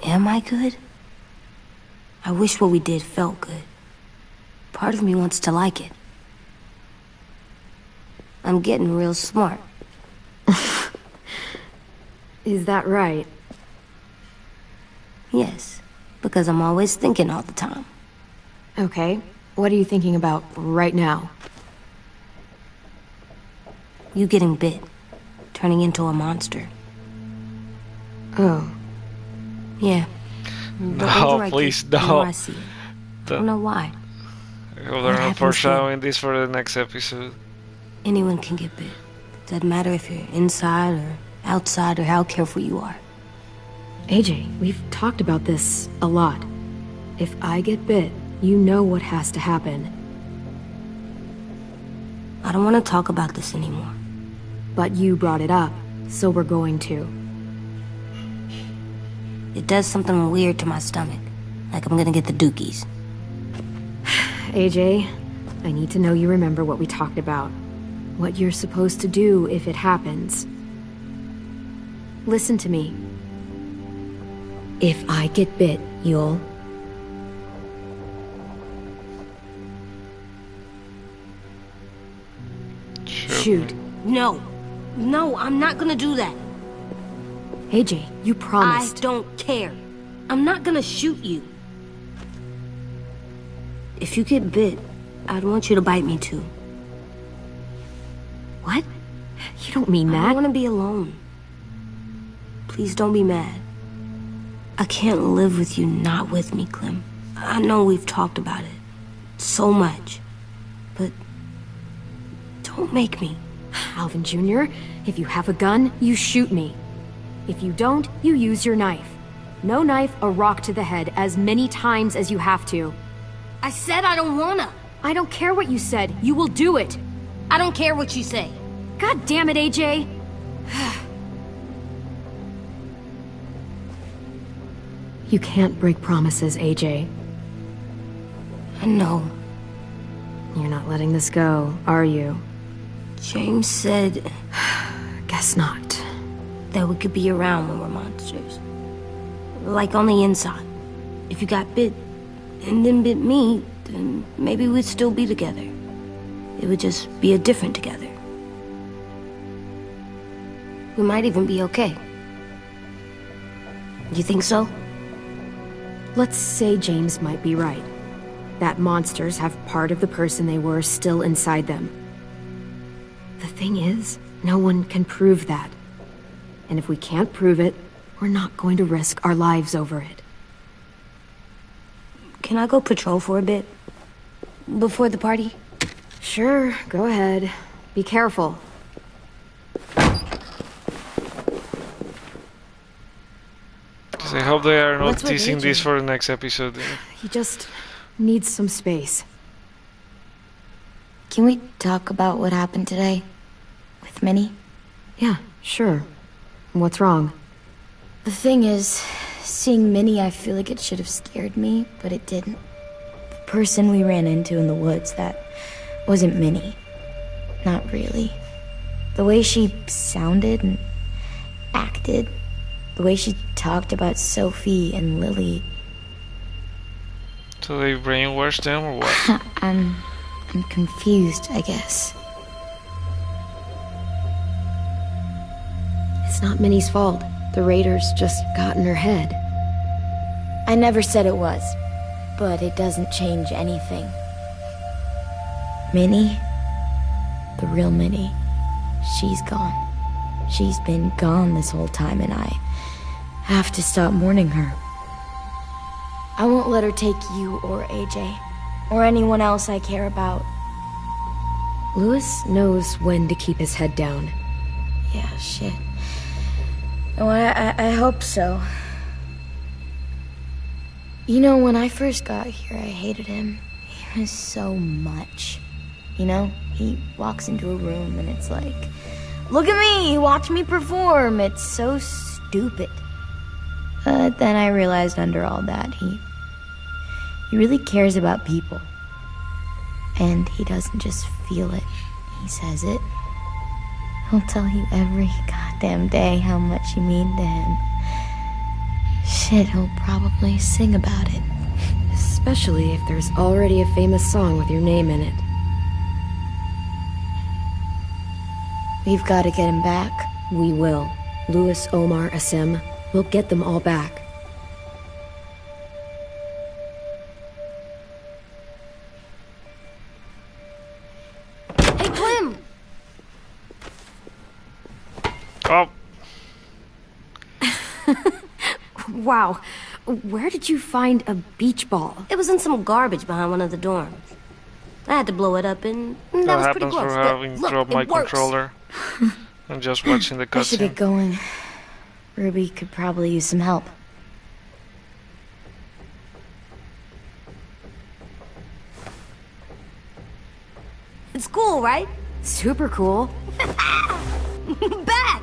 Am I good? I wish what we did felt good. Part of me wants to like it. I'm getting real smart. Is that right? Yes, because I'm always thinking all the time. Okay, what are you thinking about right now? You getting bit, turning into a monster. Oh. Yeah. No, please, no. I see it. I don't know why. They're foreshadowing this for the next episode. Anyone can get bit. Doesn't matter if you're inside or outside or how careful you are. AJ, we've talked about this a lot. If I get bit, you know what has to happen. I don't want to talk about this anymore. But you brought it up, so we're going to. It does something weird to my stomach. Like I'm gonna get the dookies. AJ, I need to know you remember what we talked about. What you're supposed to do if it happens. Listen to me. If I get bit, you'll... Shoot. No. No, I'm not gonna do that. AJ, you promised. I don't care. I'm not gonna shoot you. If you get bit, I'd want you to bite me too. What? You don't mean I that. want to be alone. Please don't be mad. I can't live with you not with me, Clem. I know we've talked about it so much, but don't make me. Alvin Jr., if you have a gun, you shoot me. If you don't, you use your knife. No knife, a rock to the head, as many times as you have to. I said I don't wanna. I don't care what you said. You will do it. I don't care what you say. God damn it, AJ. You can't break promises, AJ. I know. You're not letting this go, are you? James said Guess not. that we could be around when we're monsters. Like on the inside. If you got bit and then bit me, then maybe we'd still be together. It would just be a different together. We might even be okay. You think so? Let's say James might be right. That monsters have part of the person they were still inside them. The thing is, no one can prove that. And if we can't prove it, we're not going to risk our lives over it. Can I go patrol for a bit? Before the party? Sure, go ahead. Be careful. I hope they are not What's with teasing AJ? this for the next episode. He just needs some space. Can we talk about what happened today? With Minnie? Yeah, sure. What's wrong? The thing is, seeing Minnie, I feel like it should have scared me, but it didn't. The person we ran into in the woods, that wasn't Minnie. Not really. The way she sounded and acted, the way she talked about Sophie and Lily. So they brainwashed them or what? I'm confused, I guess. It's not Minnie's fault. The raiders just got in her head. I never said it was, but it doesn't change anything. Minnie, the real Minnie, she's gone. She's been gone this whole time, and I have to stop mourning her. I won't let her take you or AJ, or anyone else I care about. Louis knows when to keep his head down. Yeah, shit. Oh, I hope so. You know, when I first got here, I hated him. He was so much. You know, he walks into a room and it's like, look at me, watch me perform. It's so stupid. Then I realized under all that, he really cares about people. And he doesn't just feel it, he says it. He'll tell you every goddamn day how much you mean to him. Shit, he'll probably sing about it. Especially if there's already a famous song with your name in it. We've got to get him back. We will. Louis, Omar, Asim. We'll get them all back. Hey, Clem! Oh, Wow. Where did you find a beach ball? It was in some garbage behind one of the dorms. I had to blow it up, and that that was pretty happens close. for having Look, dropped it my works. controller and just watching the I should get cutscene. going. Ruby could probably use some help. It's cool, right? Super cool. Back!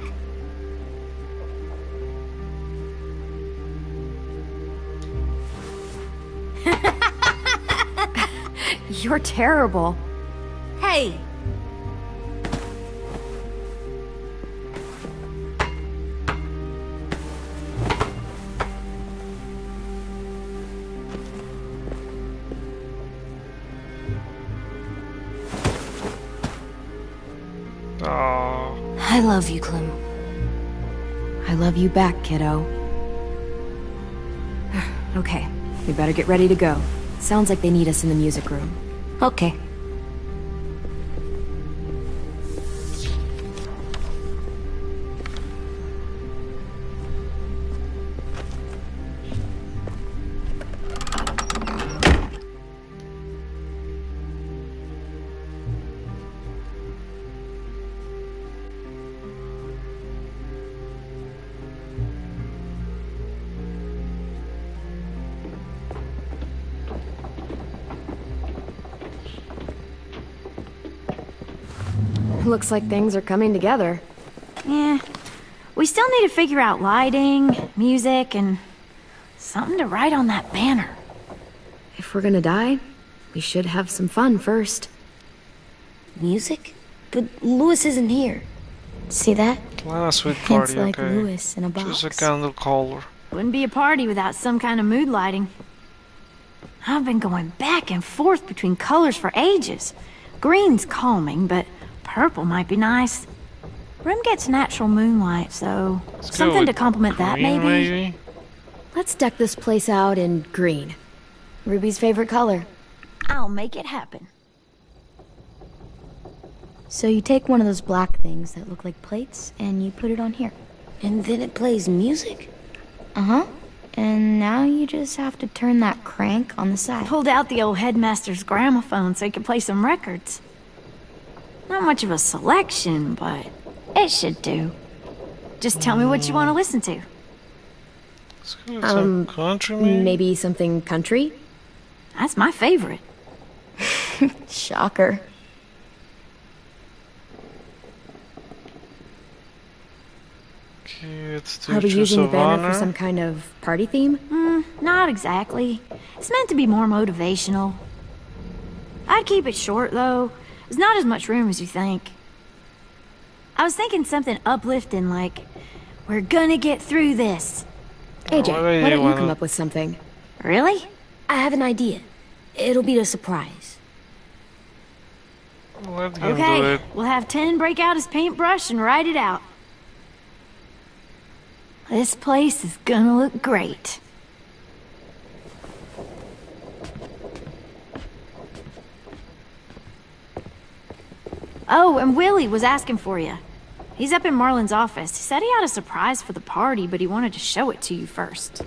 You're terrible. Hey! Oh, I love you, Clem. I love you back, kiddo. Okay, we better get ready to go. Sounds like they need us in the music room. Okay. Looks like things are coming together. Yeah. We still need to figure out lighting, music, and something to write on that banner. If we're gonna die, we should have some fun first. Music? But Louis isn't here. See that? Plan a sweet party, It's like okay. Louis in a box. Choose a candle color. Wouldn't be a party without some kind of mood lighting. I've been going back and forth between colors for ages. Green's calming, but purple might be nice. Room gets natural moonlight, so Let's go something to with complement that green, maybe. Let's deck this place out in green. Ruby's favorite color. I'll make it happen. So you take one of those black things that look like plates and you put it on here. And then it plays music? Uh-huh. And now you just have to turn that crank on the side. Pulled out the old headmaster's gramophone so he could play some records. Not much of a selection, but it should do. Just tell me what you want to listen to. Let's go with some country, maybe? Maybe something country? That's my favorite. Shocker. Okay, let's do Are we Choose using the of banner Honor. for some kind of party theme? Not exactly. It's meant to be more motivational. I'd keep it short, though. There's not as much room as you think. I was thinking something uplifting like, we're gonna get through this. AJ, What why do you don't you want? come up with something? Really? I have an idea. It'll be a surprise. Let him do Okay, it. we'll have 10 break out his paintbrush and write it out. This place is gonna look great. Oh, and Willie was asking for you. He's up in Marlon's office. He said he had a surprise for the party, but he wanted to show it to you first.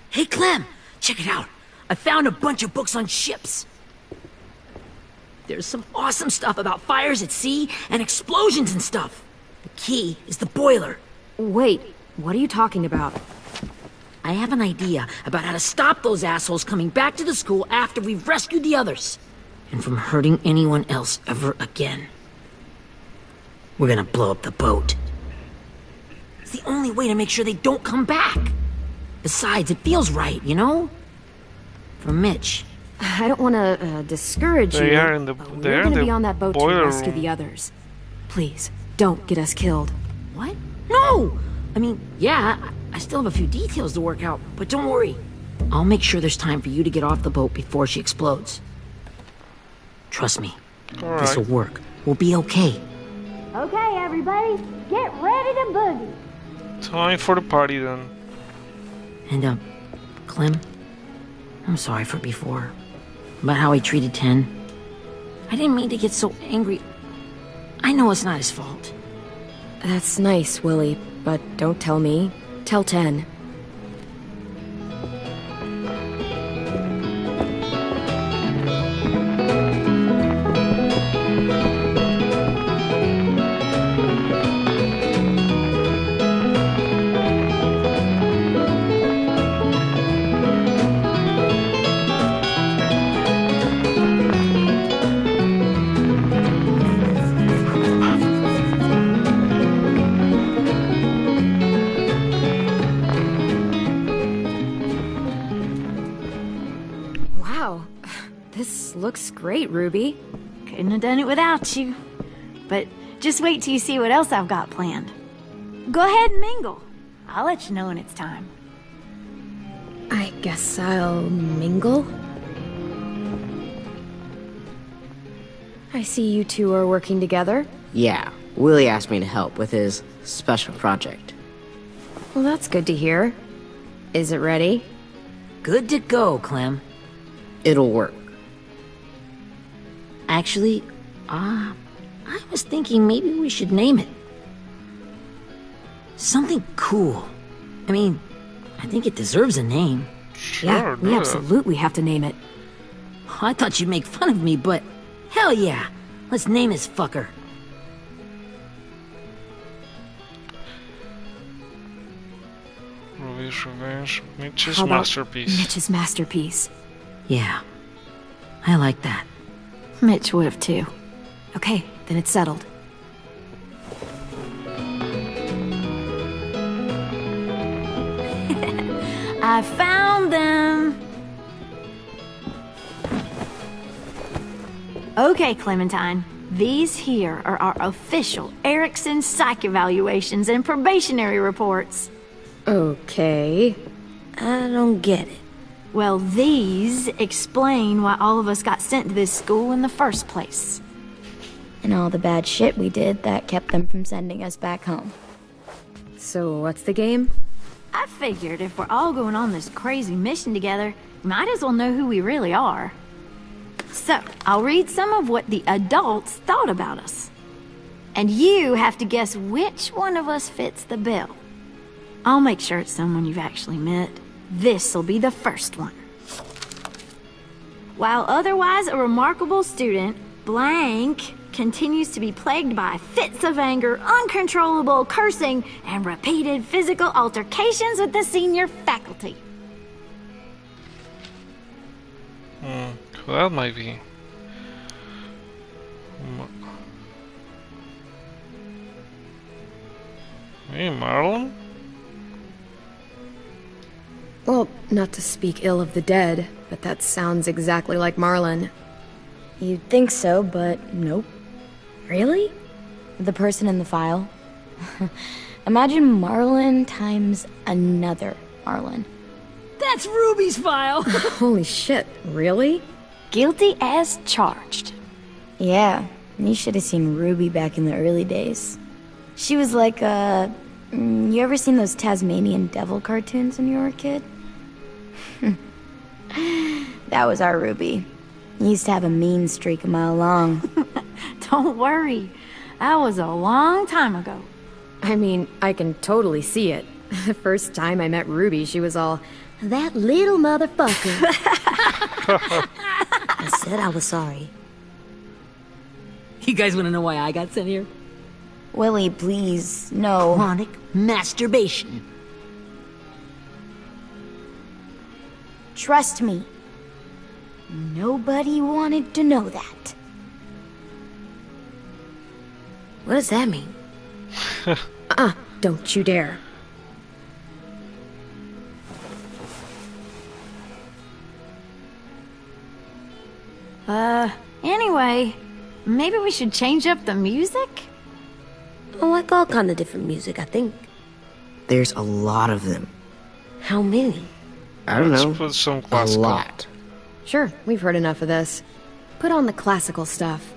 Hey, Clem, check it out. I found a bunch of books on ships. There's some awesome stuff about fires at sea and explosions and stuff. The key is the boiler. Wait, what are you talking about? I have an idea about how to stop those assholes coming back to the school after we've rescued the others. And from hurting anyone else ever again. We're gonna blow up the boat. It's the only way to make sure they don't come back. Besides, it feels right, you know? For Mitch. I don't want to discourage They you. are in the- but they're we're in gonna the be on that boat to boiler rescue room. the others. Please, don't get us killed. What? No! I mean, yeah, I still have a few details to work out, but don't worry. I'll make sure there's time for you to get off the boat before she explodes. Trust me, this'll Alright. work. We'll be okay. Okay, everybody, get ready to boogie. Time for the party then. And, Clem, I'm sorry for before. About how he treated Ten. I didn't mean to get so angry. I know it's not his fault. That's nice, Willie, but don't tell me. Tell 10. Wow, this looks great, Ruby. Couldn't have done it without you. But just wait till you see what else I've got planned. Go ahead and mingle. I'll let you know when it's time. I guess I'll mingle. I see you two are working together. Yeah, Willie asked me to help with his special project. Well, that's good to hear. Is it ready? Good to go, Clem. It'll work. Actually, I was thinking maybe we should name it. Something cool. I mean, I think it deserves a name. Yeah, we do it. absolutely have to name it. I thought you'd make fun of me, but hell yeah. Let's name this fucker. Mitch's revenge. Mitch's How about masterpiece. Mitch's masterpiece. Yeah. I like that. Mitch would have too. Okay, then it's settled. I found them! Okay, Clementine. These here are our official Erickson psych evaluations and probationary reports. Okay. I don't get it. Well, these explain why all of us got sent to this school in the first place. And all the bad shit we did that kept them from sending us back home. So what's the game? I figured if we're all going on this crazy mission together, we might as well know who we really are. So, I'll read some of what the adults thought about us. And you have to guess which one of us fits the bill. I'll make sure it's someone you've actually met. This'll be the first one. While otherwise a remarkable student, blank continues to be plagued by fits of anger, uncontrollable cursing, and repeated physical altercations with the senior faculty. That might be. Hey, Marlon? Well, not to speak ill of the dead, but that sounds exactly like Marlon. You'd think so, but nope. Really? The person in the file? Imagine Marlon times another Marlon. That's Ruby's file! Holy shit, really? Guilty as charged. Yeah, you should have seen Ruby back in the early days. She was like you ever seen those Tasmanian devil cartoons when you were a kid? That was our Ruby. He used to have a mean streak a mile long. Don't worry. That was a long time ago. I mean, I can totally see it. The first time I met Ruby, she was all, "That little motherfucker." I said I was sorry. You guys want to know why I got sent here? Willie, please, no. Chronic masturbation. Trust me. Nobody wanted to know that. What does that mean? Don't you dare. Anyway, maybe we should change up the music? I like all kind of different music, I think. There's a lot of them. How many? I don't know. Let's put some A classical. lot. Sure, we've heard enough of this. Put on the classical stuff.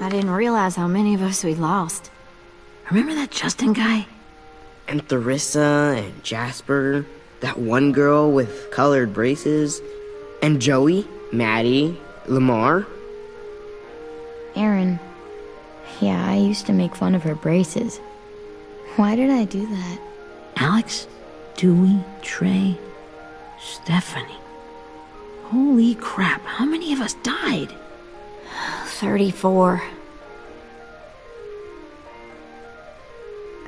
I didn't realize how many of us we lost. Remember that Justin guy? And Theresa and Jasper, that one girl with colored braces, and Joey, Maddie, Lamar. Aaron. Yeah, I used to make fun of her braces. Why did I do that? Alex, Dewey, Trey, Stephanie. Holy crap, how many of us died? 34.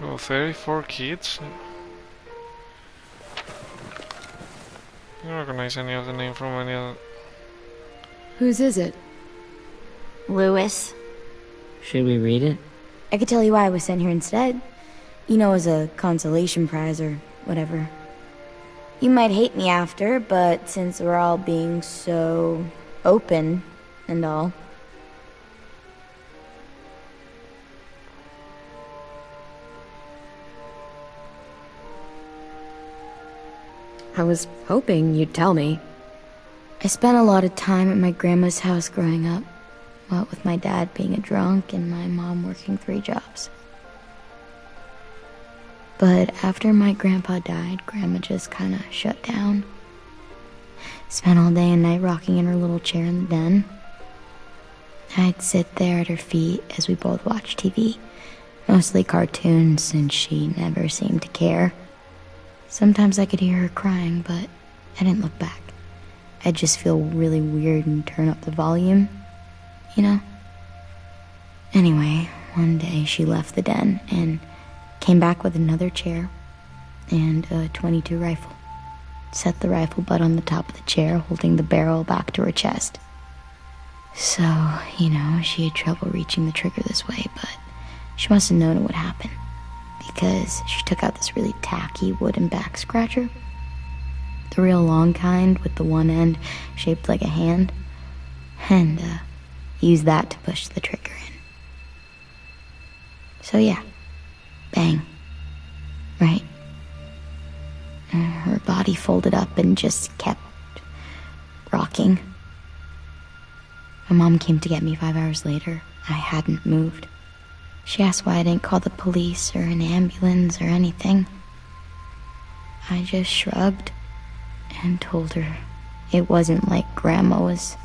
Oh, 34 kids? I don't recognize any of the name from any other. Whose is it? Lewis. Should we read it? I could tell you why I was sent here instead. You know, as a consolation prize or whatever. You might hate me after, but since we're all being so open and all. I was hoping you'd tell me. I spent a lot of time at my grandma's house growing up. What with my dad being a drunk and my mom working 3 jobs. But after my grandpa died, Grandma just kinda shut down. Spent all day and night rocking in her little chair in the den. I'd sit there at her feet as we both watched TV, Mostly cartoons, since she never seemed to care. Sometimes I could hear her crying, but I didn't look back. I'd just feel really weird and turn up the volume, you know? Anyway, one day she left the den and came back with another chair and a .22 rifle. Set the rifle butt on the top of the chair, holding the barrel back to her chest. So, you know, she had trouble reaching the trigger this way, but she must have known it would happen, because she took out this really tacky wooden back scratcher. The real long kind with the one end shaped like a hand, and used that to push the trigger in. So yeah, bang, right? Her body folded up and just kept rocking. My mom came to get me 5 hours later. I hadn't moved. She asked why I didn't call the police or an ambulance or anything. I just shrugged and told her it wasn't like Grandma was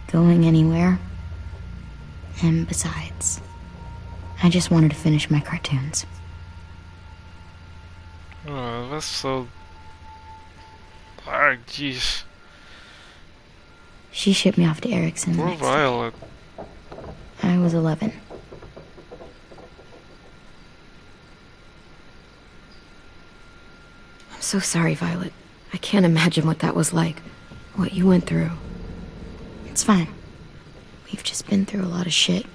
going anywhere. And besides, I just wanted to finish my cartoons. Oh, that's so... Ah, jeez. She shipped me off to Erickson the Poor next day. Violet. I was 11. I'm so sorry, Violet. I can't imagine what that was like. What you went through. It's fine. We've just been through a lot of shit.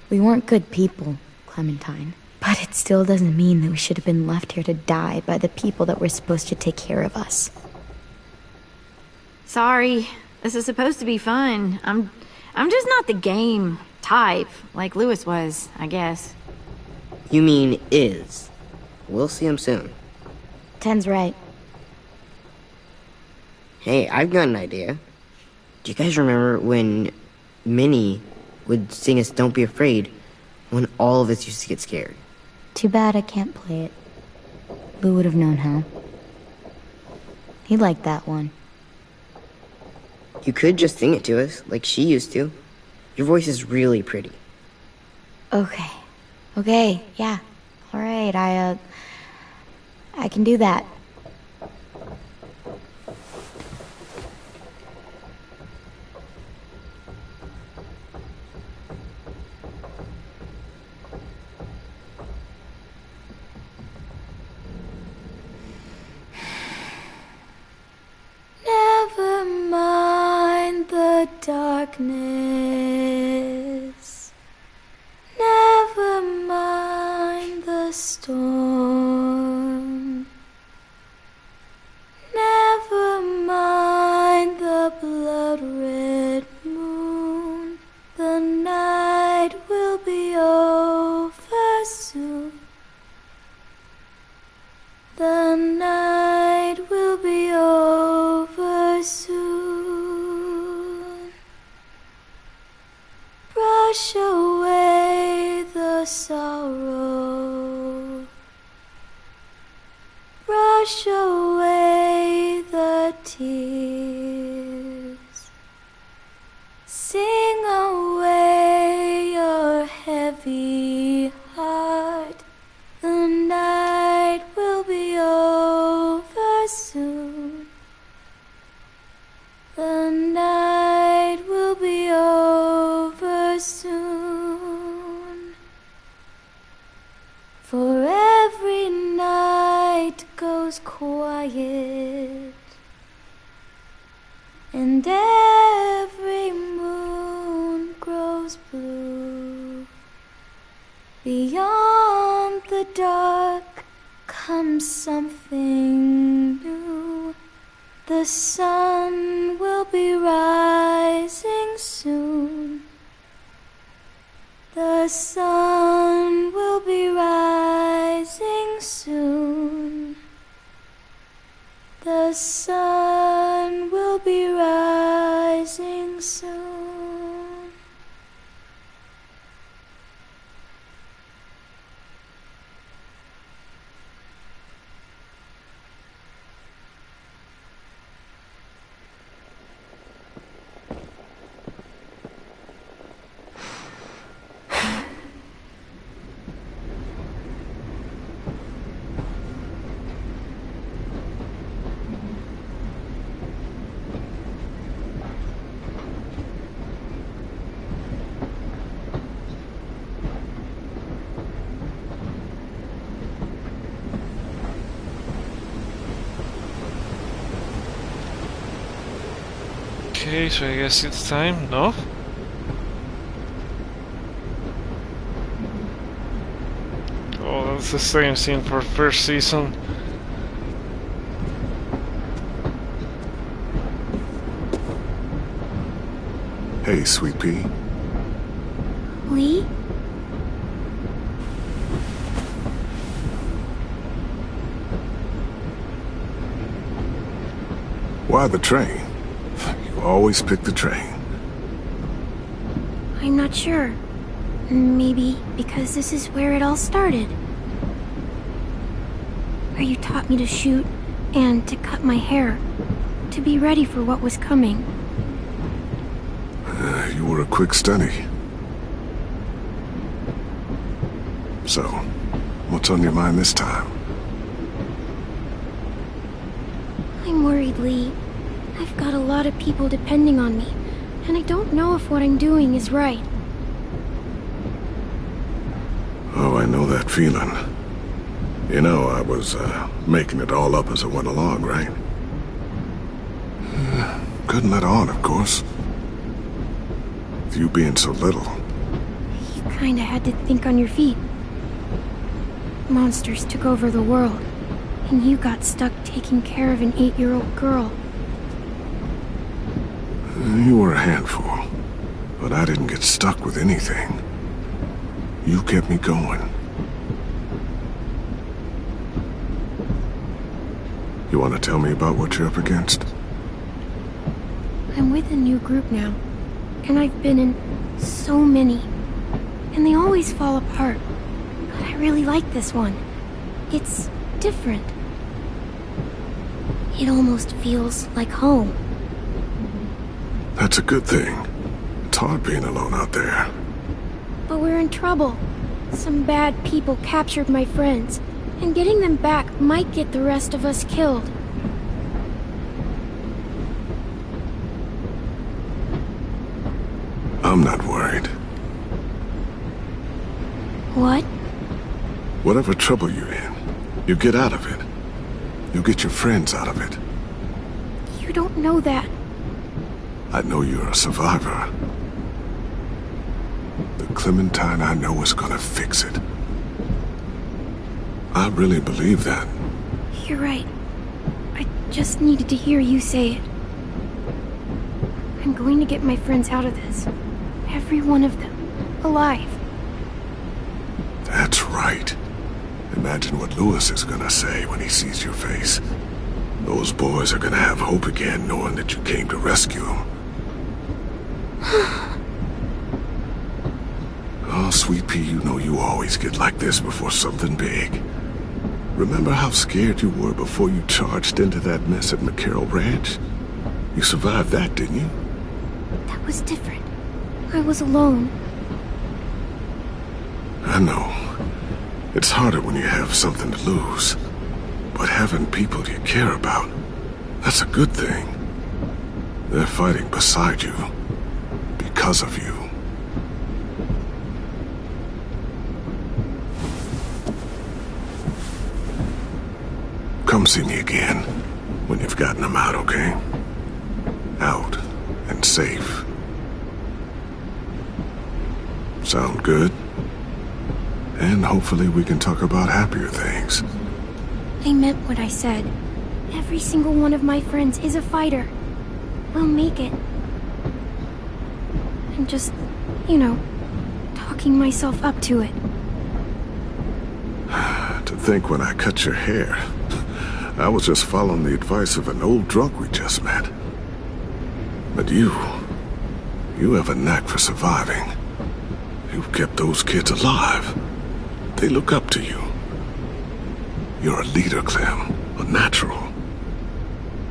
We weren't good people, Clementine. But it still doesn't mean that we should have been left here to die by the people that were supposed to take care of us. Sorry. This is supposed to be fun. I'm just not the game type, like Lewis was, I guess. You mean is. We'll see him soon. Ten's right. Hey, I've got an idea. Do you guys remember when Minnie would sing us Don't Be Afraid when all of us used to get scared? Too bad I can't play it. Lou would have known how. He liked that one. You could just sing it to us, like she used to. Your voice is really pretty. Okay. Okay, yeah. Alright, I can do that. Never mind the darkness. Never mind the storm. Never mind the blood-red moon. The night will be over soon. The night will be over soon. Brush away the sorrow. Brush away the tears. Sing away your heavy heart. The night will be over soon. The night will be over soon. For every night goes quiet, and every moon grows blue. Beyond the dark comes something new. The sun will be rising soon. The sun will be rising soon. The sun will be rising soon. Okay, so I guess it's time, no? Oh, that's the same scene for first season. Hey, Sweet Pea. Lee? Why the train? You always pick the train. I'm not sure. Maybe because this is where it all started. Where you taught me to shoot and to cut my hair. To be ready for what was coming. You were a quick study. So, what's on your mind this time? I'm worried, Lee. I've got a lot of people depending on me, and I don't know if what I'm doing is right. Oh, I know that feeling. You know, I was making it all up as I went along, right? Couldn't let on, of course. With you being so little. You kinda had to think on your feet. Monsters took over the world, and you got stuck taking care of an 8-year-old girl. You were a handful, but I didn't get stuck with anything. You kept me going. You want to tell me about what you're up against? I'm with a new group now, and I've been in so many, and they always fall apart. But I really like this one. It's different. It almost feels like home. That's a good thing. It's hard being alone out there. But we're in trouble. Some bad people captured my friends, and getting them back might get the rest of us killed. I'm not worried. What? Whatever trouble you're in, you get out of it. You get your friends out of it. You don't know that. I know you're a survivor. The Clementine I know is gonna fix it. I really believe that. You're right. I just needed to hear you say it. I'm going to get my friends out of this. Every one of them. Alive. That's right. Imagine what Lewis is gonna say when he sees your face. Those boys are gonna have hope again, knowing that you came to rescue them. Oh, Sweet Pea, you know you always get like this before something big. Remember how scared you were before you charged into that mess at McCarroll Ranch? You survived that, didn't you? That was different. I was alone. I know. It's harder when you have something to lose. But having people you care about, that's a good thing. They're fighting beside you. Because of you. Come see me again when you've gotten them out, okay? Out and safe. Sound good? And hopefully we can talk about happier things. I meant what I said. Every single one of my friends is a fighter. We'll make it. I'm just, you know, talking myself up to it. To think when I cut your hair, I was just following the advice of an old drunk we just met. But you have a knack for surviving. You've kept those kids alive. They look up to you. You're a leader, Clem. A natural.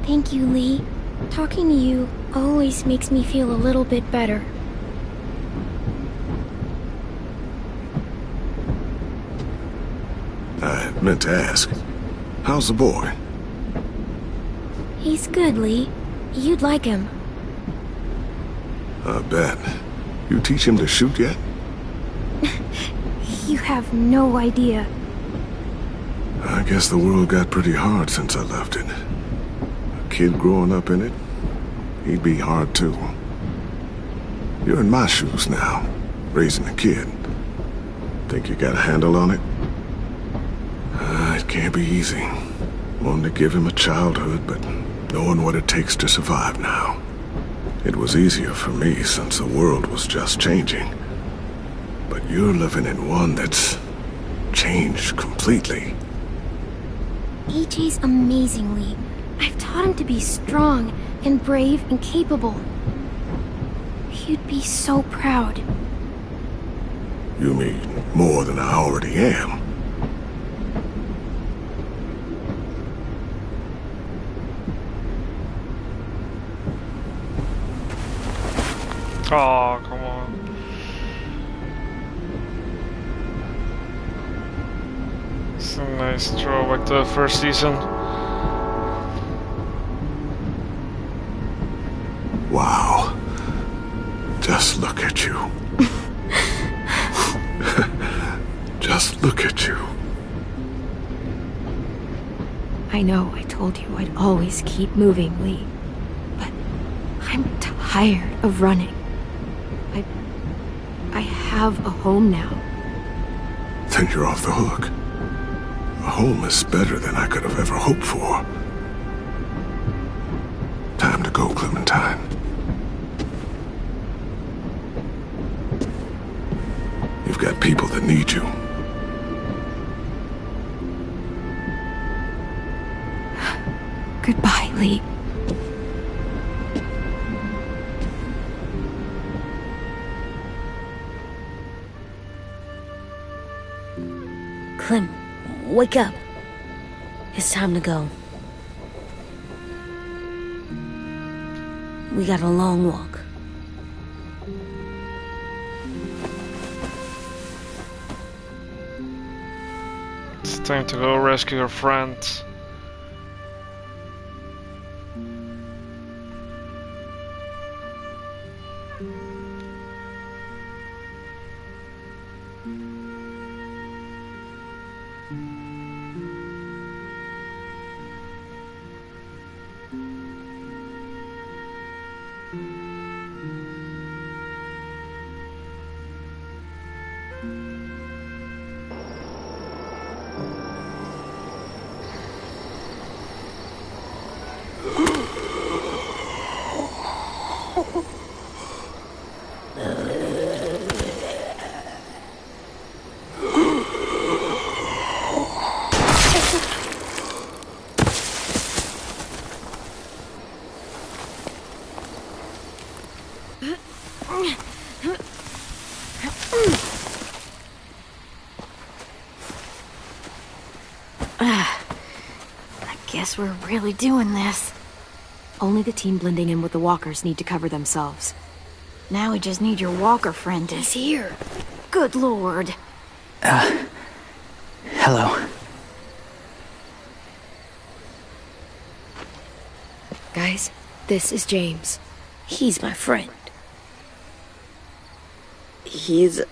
Thank you, Lee. Talking to you always makes me feel a little bit better. I meant to ask, how's the boy? He's good, Lee. You'd like him. I bet. You teach him to shoot yet? You have no idea. I guess the world got pretty hard since I left it. A kid growing up in it, he'd be hard too. You're in my shoes now, raising a kid. Think you got a handle on it? It can't be easy. Wanting to give him a childhood, but knowing what it takes to survive now. It was easier for me since the world was just changing. But you're living in one that's changed completely. AJ's amazingly. I've taught him to be strong and brave and capable. He'd be so proud. You mean more than I already am? Oh, come on. It's a nice throwback to the first season. Wow. Just look at you. Just look at you. I know I told you I'd always keep moving, Lee. But I'm tired of running. I have a home now. Then you're off the hook. A home is better than I could have ever hoped for. Time to go, Clementine. You've got people that need you. Goodbye, Lee. Clem, wake up. It's time to go. We got a long walk. It's time to go rescue your friends. Guess we're really doing this. Only the team blending in with the walkers need to cover themselves. Now we just need your walker friend to... He's here. Good lord. Hello. Guys, this is James. He's my friend. He's,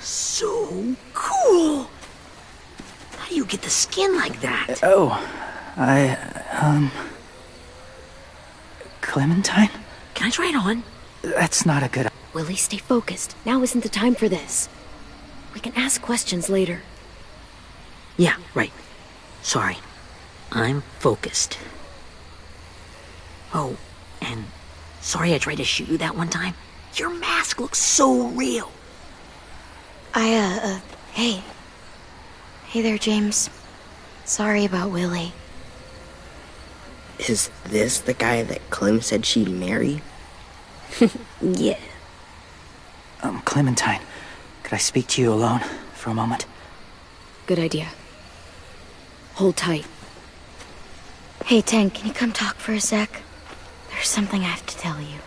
so cool. How do you get the skin like that? Clementine? Can I try it on? That's not a good... Willie, stay focused. Now isn't the time for this. We can ask questions later. Yeah, right. Sorry. I'm focused. Oh, and sorry I tried to shoot you that one time. Your mask looks so real. Hey. Hey there, James. Sorry about Willie. Is this the guy that Clem said she'd marry? Yeah. Clementine, could I speak to you alone for a moment? Good idea. Hold tight. Hey, Tank, can you come talk for a sec? There's something I have to tell you.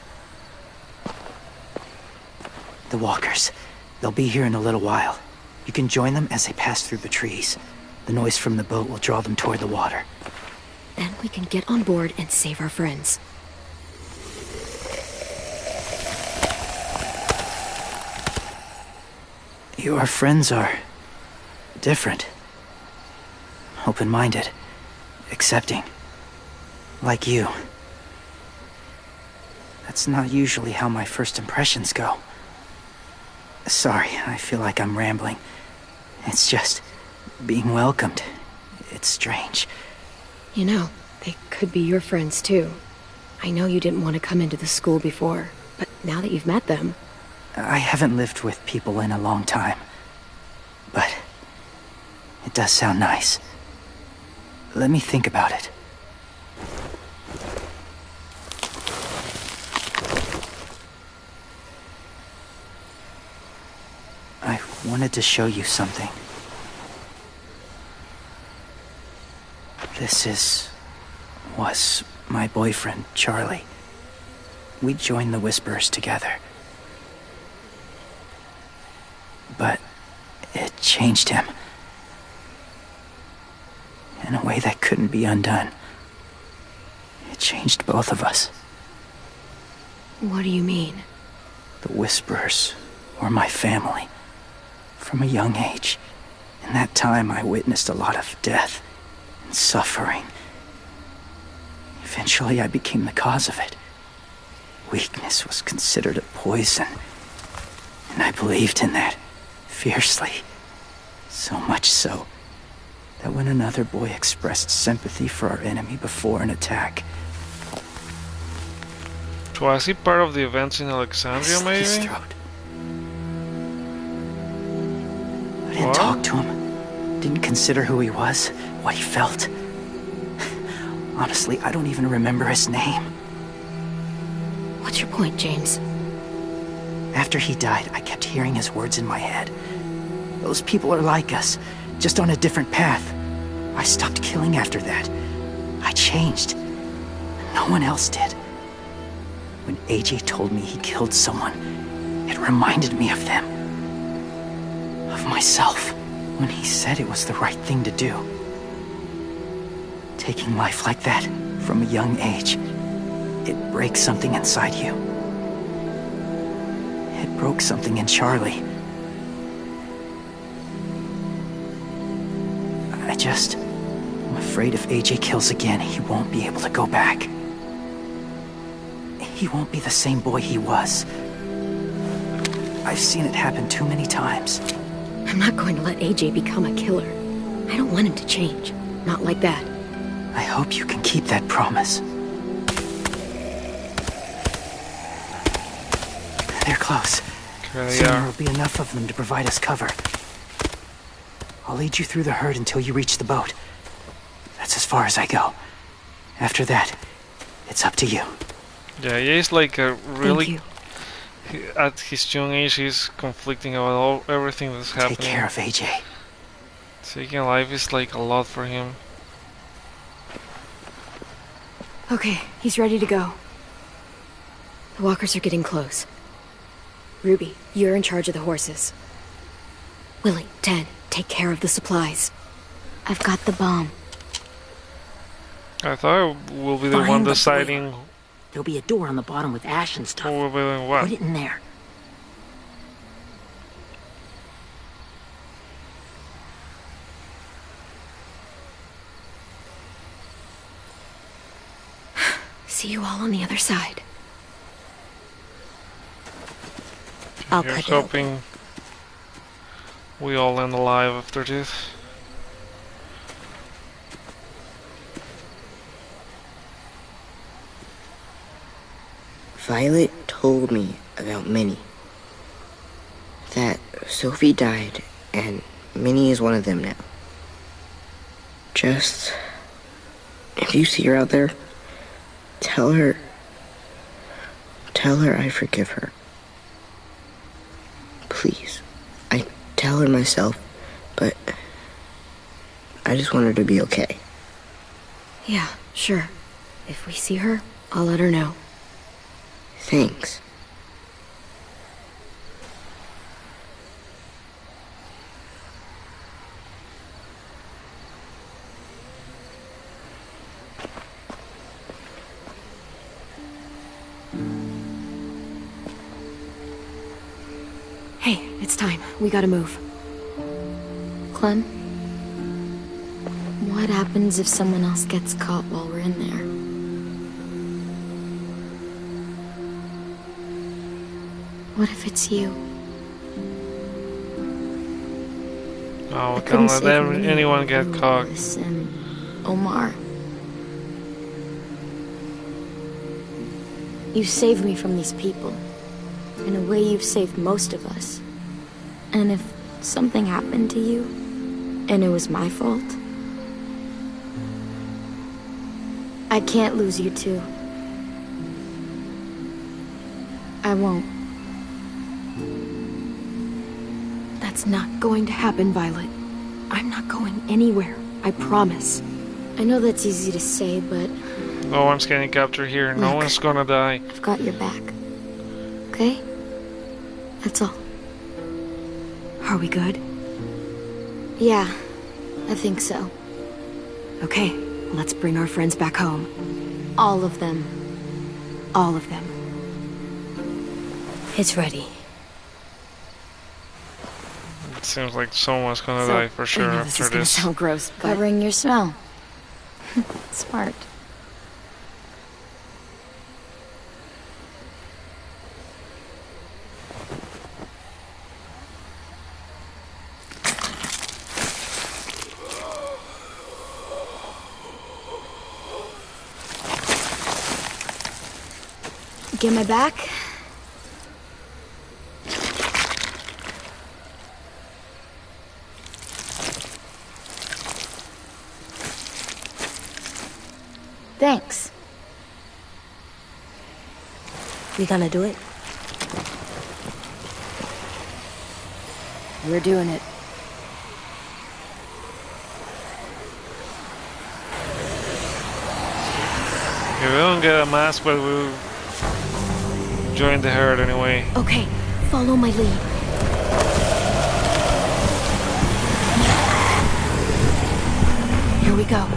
The walkers. They'll be here in a little while. You can join them as they pass through the trees. The noise from the boat will draw them toward the water. Then we can get on board and save our friends. Your friends are... different. Open-minded. Accepting. Like you. That's not usually how my first impressions go. Sorry, I feel like I'm rambling. It's just being welcomed. It's strange. You know, they could be your friends too. I know you didn't want to come into the school before, but now that you've met them... I haven't lived with people in a long time. But it does sound nice. Let me think about it. I wanted to show you something. This was my boyfriend, Charlie. We joined the Whisperers together. But it changed him. In a way that couldn't be undone. It changed both of us. What do you mean? The Whisperers were my family. From a young age. In that time, I witnessed a lot of death and suffering. Eventually, I became the cause of it. Weakness was considered a poison. And I believed in that. Fiercely. So much so that when another boy expressed sympathy for our enemy before an attack... Was he part of the events in Alexandria, maybe? His throat. I didn't talk to him. Didn't consider who he was, what he felt. Honestly, I don't even remember his name. What's your point, James? After he died, I kept hearing his words in my head. Those people are like us, just on a different path. I stopped killing after that. I changed. No one else did. When AJ told me he killed someone, it reminded me of them. Of myself. When he said it was the right thing to do. Taking life like that, from a young age, it breaks something inside you. It broke something in Charlie. I'm afraid if AJ kills again, he won't be able to go back. He won't be the same boy he was. I've seen it happen too many times. I'm not going to let AJ become a killer. I don't want him to change. Not like that. I hope you can keep that promise. They're close. Soon there will be enough of them to provide us cover. I'll lead you through the herd until you reach the boat. That's as far as I go. After that, it's up to you. Yeah, he's like a really... At his young age, he's conflicting about everything that's happening. Take care of AJ. Taking life is like a lot for him. Okay, he's ready to go. The walkers are getting close. Ruby, you're in charge of the horses. Willie, Ted, take care of the supplies. I've got the bomb. I thought I will be the one deciding. There'll be a door on the bottom with ash and stuff. Who will be doing what? Put it in there. See you all on the other side. I'll Here's cut it hoping we all end alive after this. Violet told me about Minnie. That Sophie died, and Minnie is one of them now. Just... if you see her out there, tell her I forgive her. Please. I tell her myself, but I just want her to be okay. Yeah, sure. If we see her, I'll let her know. Thanks. Hey, it's time. We gotta move. Clem? What happens if someone else gets caught while we're in there? What if it's you? Oh, I we couldn't can't let save me anyone get from caught. Lewis and Omar. You saved me from these people. In a way, you've saved most of us. And if something happened to you, and it was my fault, I can't lose you too. I won't. That's not going to happen, Violet. I'm not going anywhere, I promise. I know that's easy to say, but No one's getting captured here. No Look. one's gonna die. I've got your back. Okay? That's all. Are we good? Yeah, I think so. Okay, let's bring our friends back home. All of them. All of them. It's ready. It seems like someone's gonna So, die for sure I know this after is gonna this. sound gross, but Covering your smell. Smart. Get my back? Thanks. We gonna do it? we're doing it. Yeah, we don't get a mask, but we'll join the herd anyway. Okay, follow my lead. Here we go.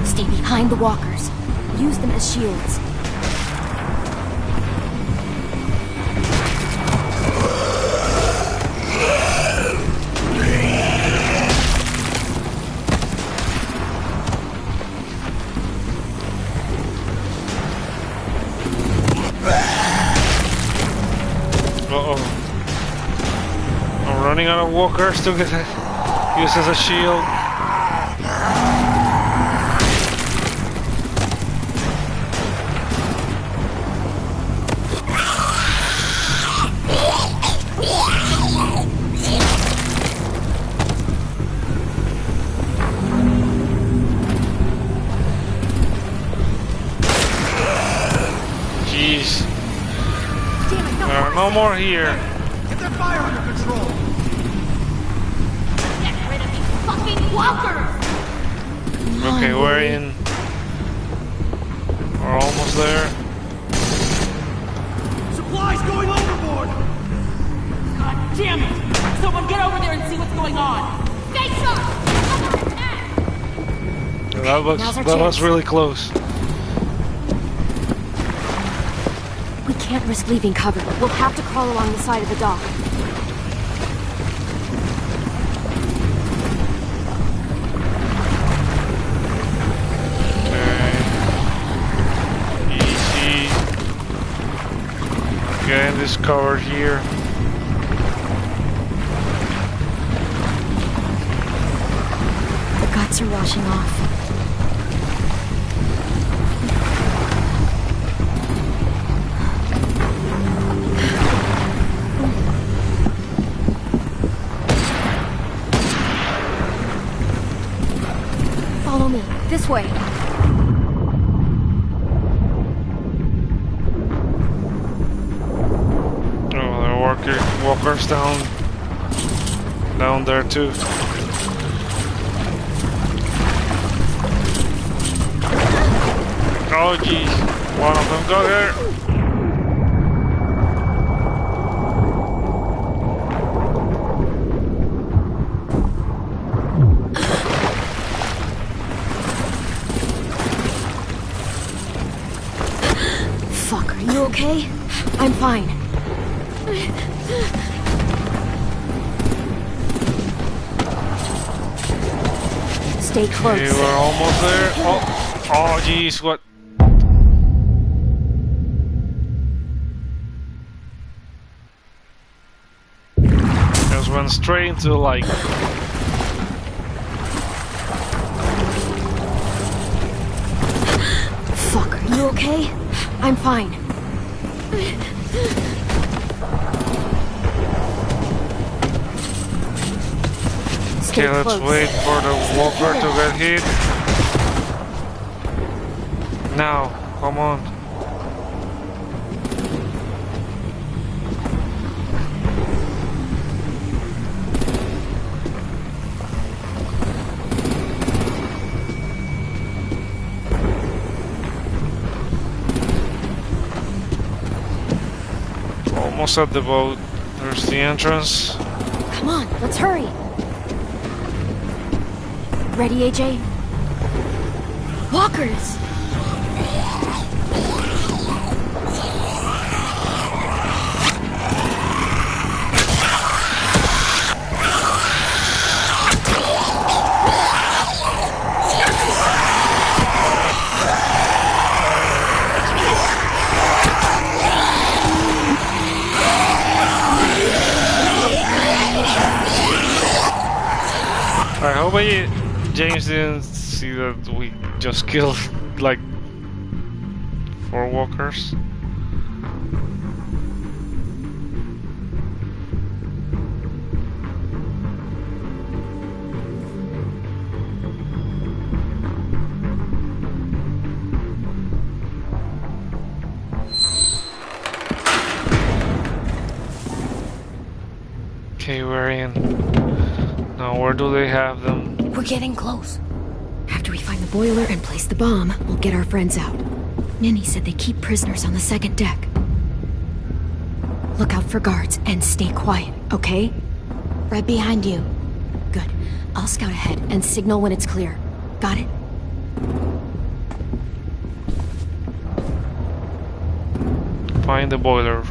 Stay behind the walkers. Use them as shields. I'm running out of walkers to get used as a shield. Jeez. There are no more here. Get their fire under control! Get rid of these fucking walkers! Okay, we're in. We're almost there. Supplies going overboard! God damn it! Someone get over there and see what's going on! Stay sharp! That was really close. We can't risk leaving cover. We'll have to crawl along the side of the dock. Okay. Easy. Getting this covered here. The guts are washing off. Follow me. This way. Oh, there are walkers down there too. Oh jeez, one of them got here. Fuck, are you okay? I'm fine. Stay close. Okay, we're almost there. Oh, jeez, what? Just went straight into like. Fuck, are you okay? I'm fine. Okay, let's wait for the walker to get hit. Now, come on. Almost at the boat. There's the entrance. Come on, let's hurry. Ready, AJ? Walkers! I hope James didn't see that we just killed like 4 walkers. Okay, we're in. Now, where do they have them? We're getting close. After we find the boiler and place the bomb, we'll get our friends out. Ninny said they keep prisoners on the second deck. Look out for guards and stay quiet, okay? Right behind you. Good. I'll scout ahead and signal when it's clear. Got it? Find the boiler.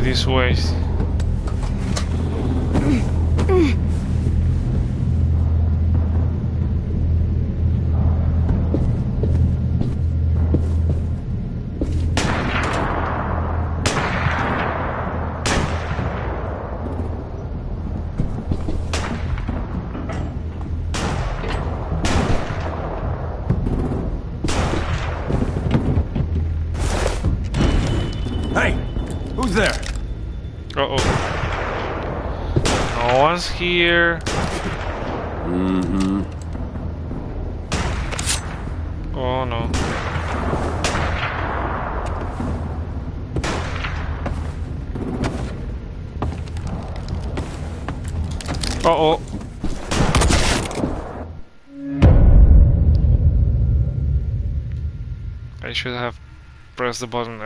This way. Hey, who's there? Uh-oh. No one's here. Mm-hmm. Oh no. Uh-oh. I should have pressed the button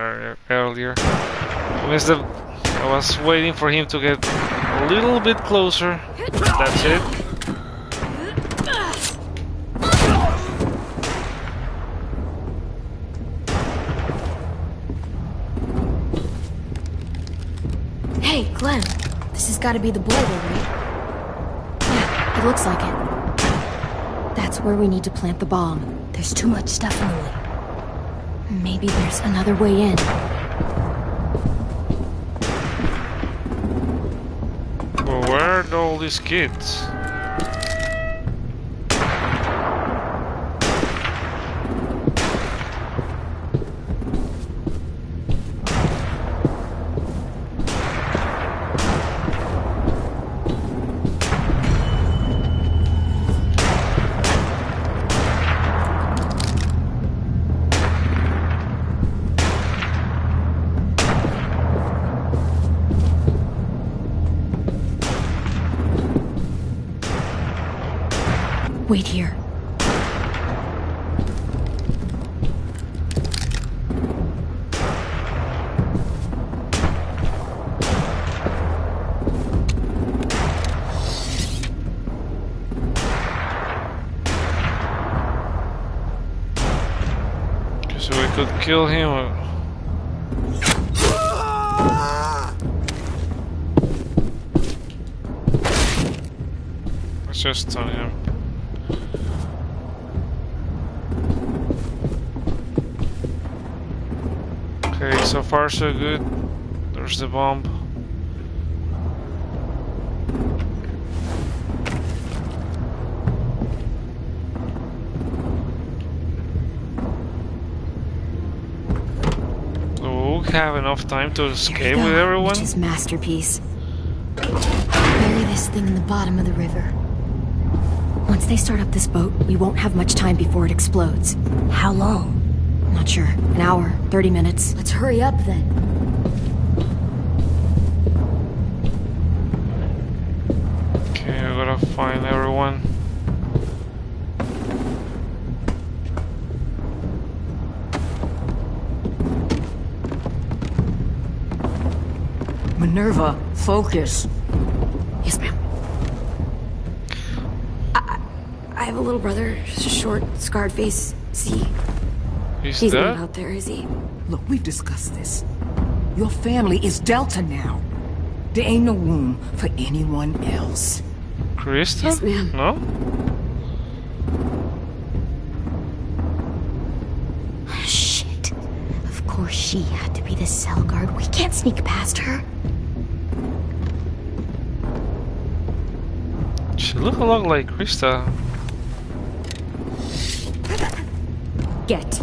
earlier. I was waiting for him to get a little bit closer. That's it. Hey, Clem. This has got to be the boiler, right? Yeah, it looks like it. That's where we need to plant the bomb. There's too much stuff in the way. Maybe there's another way in. Well, where are all these kids? Wait here. could kill him or... Let's just stun him. Okay, so far so good. There's the bomb. Have enough time to escape with everyone? Which is masterpiece. Bury this thing in the bottom of the river. Once they start up this boat, we won't have much time before it explodes. How long? Not sure. An hour, 30 minutes. Let's hurry up then. Okay, I gotta find everyone. Minerva, focus. Yes, ma'am. I have a little brother, short, scarred face. See? He's not out there, is he? Look, we've discussed this. Your family is Delta now. There ain't no room for anyone else. Krista? Yes, ma'am. No? Shit. Of course she had to be the cell guard. We can't sneak past her. She look a lot like Krista. Get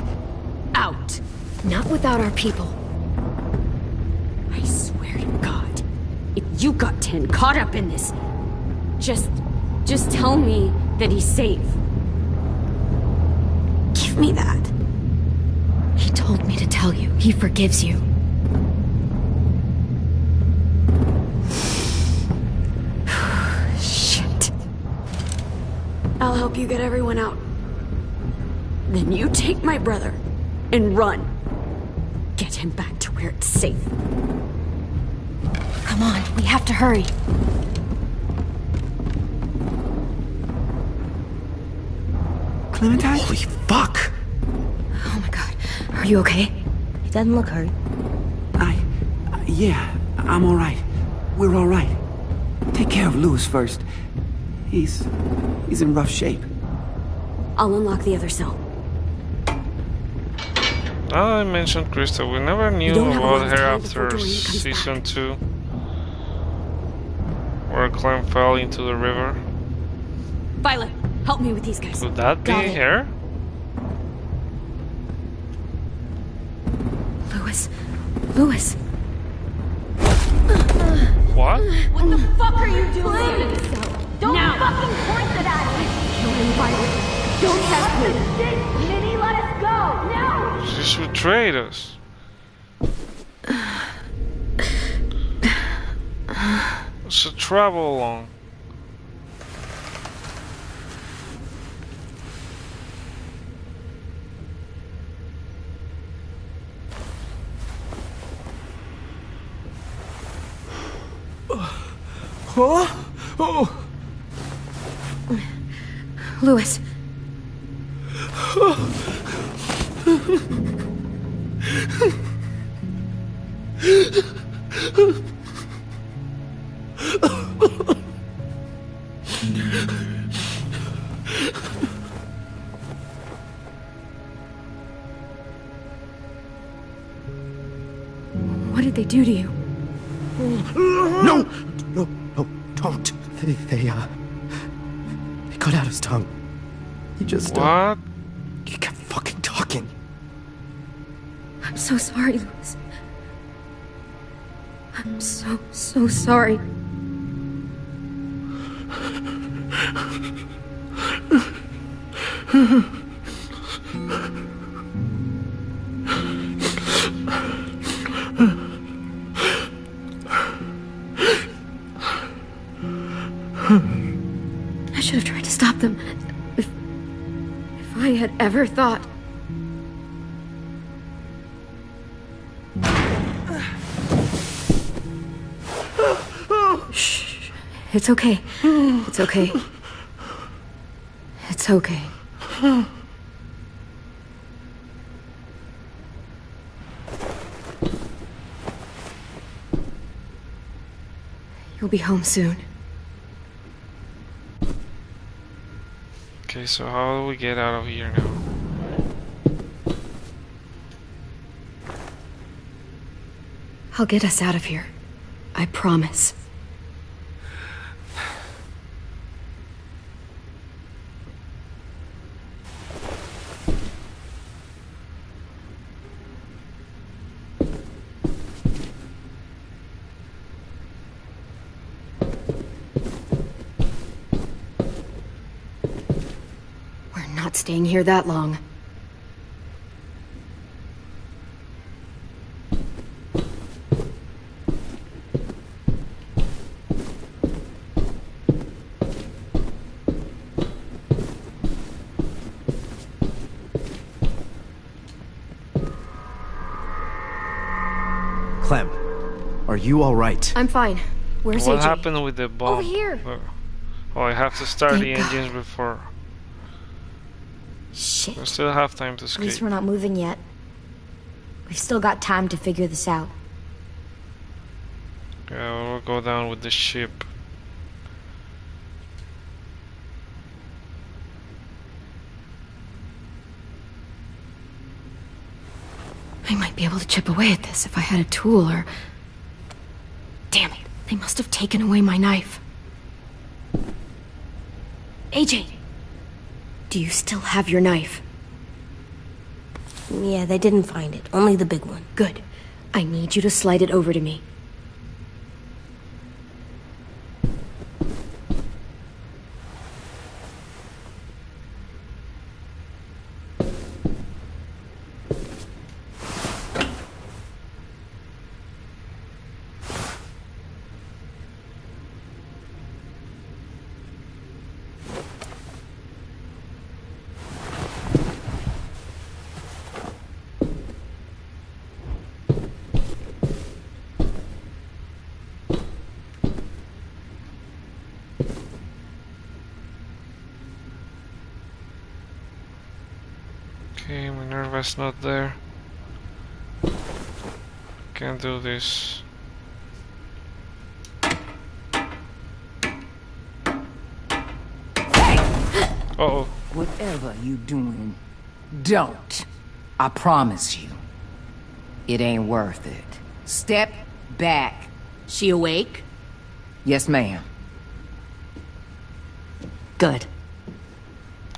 out. Not without our people. I swear to God, if you got 10 caught up in this, just tell me that he's safe. Give me that. He told me to tell you. He forgives you. Shit. I'll help you get everyone out. Then you take my brother and run. Get him back to where it's safe. Come on, we have to hurry. Clementine? Holy fuck! Oh my god. Are you okay? He doesn't look hurt. Yeah, I'm alright. We're alright. Take care of Louis first. He's in rough shape. I'll unlock the other cell. I mentioned Krista. We never knew about her after season 2. Where Clem fell into the river. Violet, help me with these guys. Could that be her? Louis. What? What the fuck are you doing? Don't fucking point that at me! Kill him, Violet. Don't test me. Minnie, let us go! Now! She's betrayed us. It's a travel along. Oh! Louis. What did they do to you? No, don't. They cut out his tongue. He just, What? He kept fucking talking. I'm so sorry, Louis. I'm so sorry. I should have tried to stop them. If I had ever thought... Shh. It's okay. It's okay. It's okay. He'll be home soon. Okay, so how do we get out of here now? I'll get us out of here. I promise. We're not staying here that long. Clem, are you all right? I'm fine. Where's What AJ? happened with the bomb? Over here. Oh, I have to start Thank the God. engines before. Shit. We still have time to At least escape. we're not moving yet. We've still got time to figure this out. Yeah, we'll go down with the ship. I might be able to chip away at this if I had a tool or... Damn it, they must have taken away my knife. AJ! Do you still have your knife? Yeah, they didn't find it. Only the big one. Good. I need you to slide it over to me. Okay, Minerva's not there. Can't do this. Uh-oh. Whatever you doing, don't. I promise you. It ain't worth it. Step back. She awake? Yes, ma'am. Good.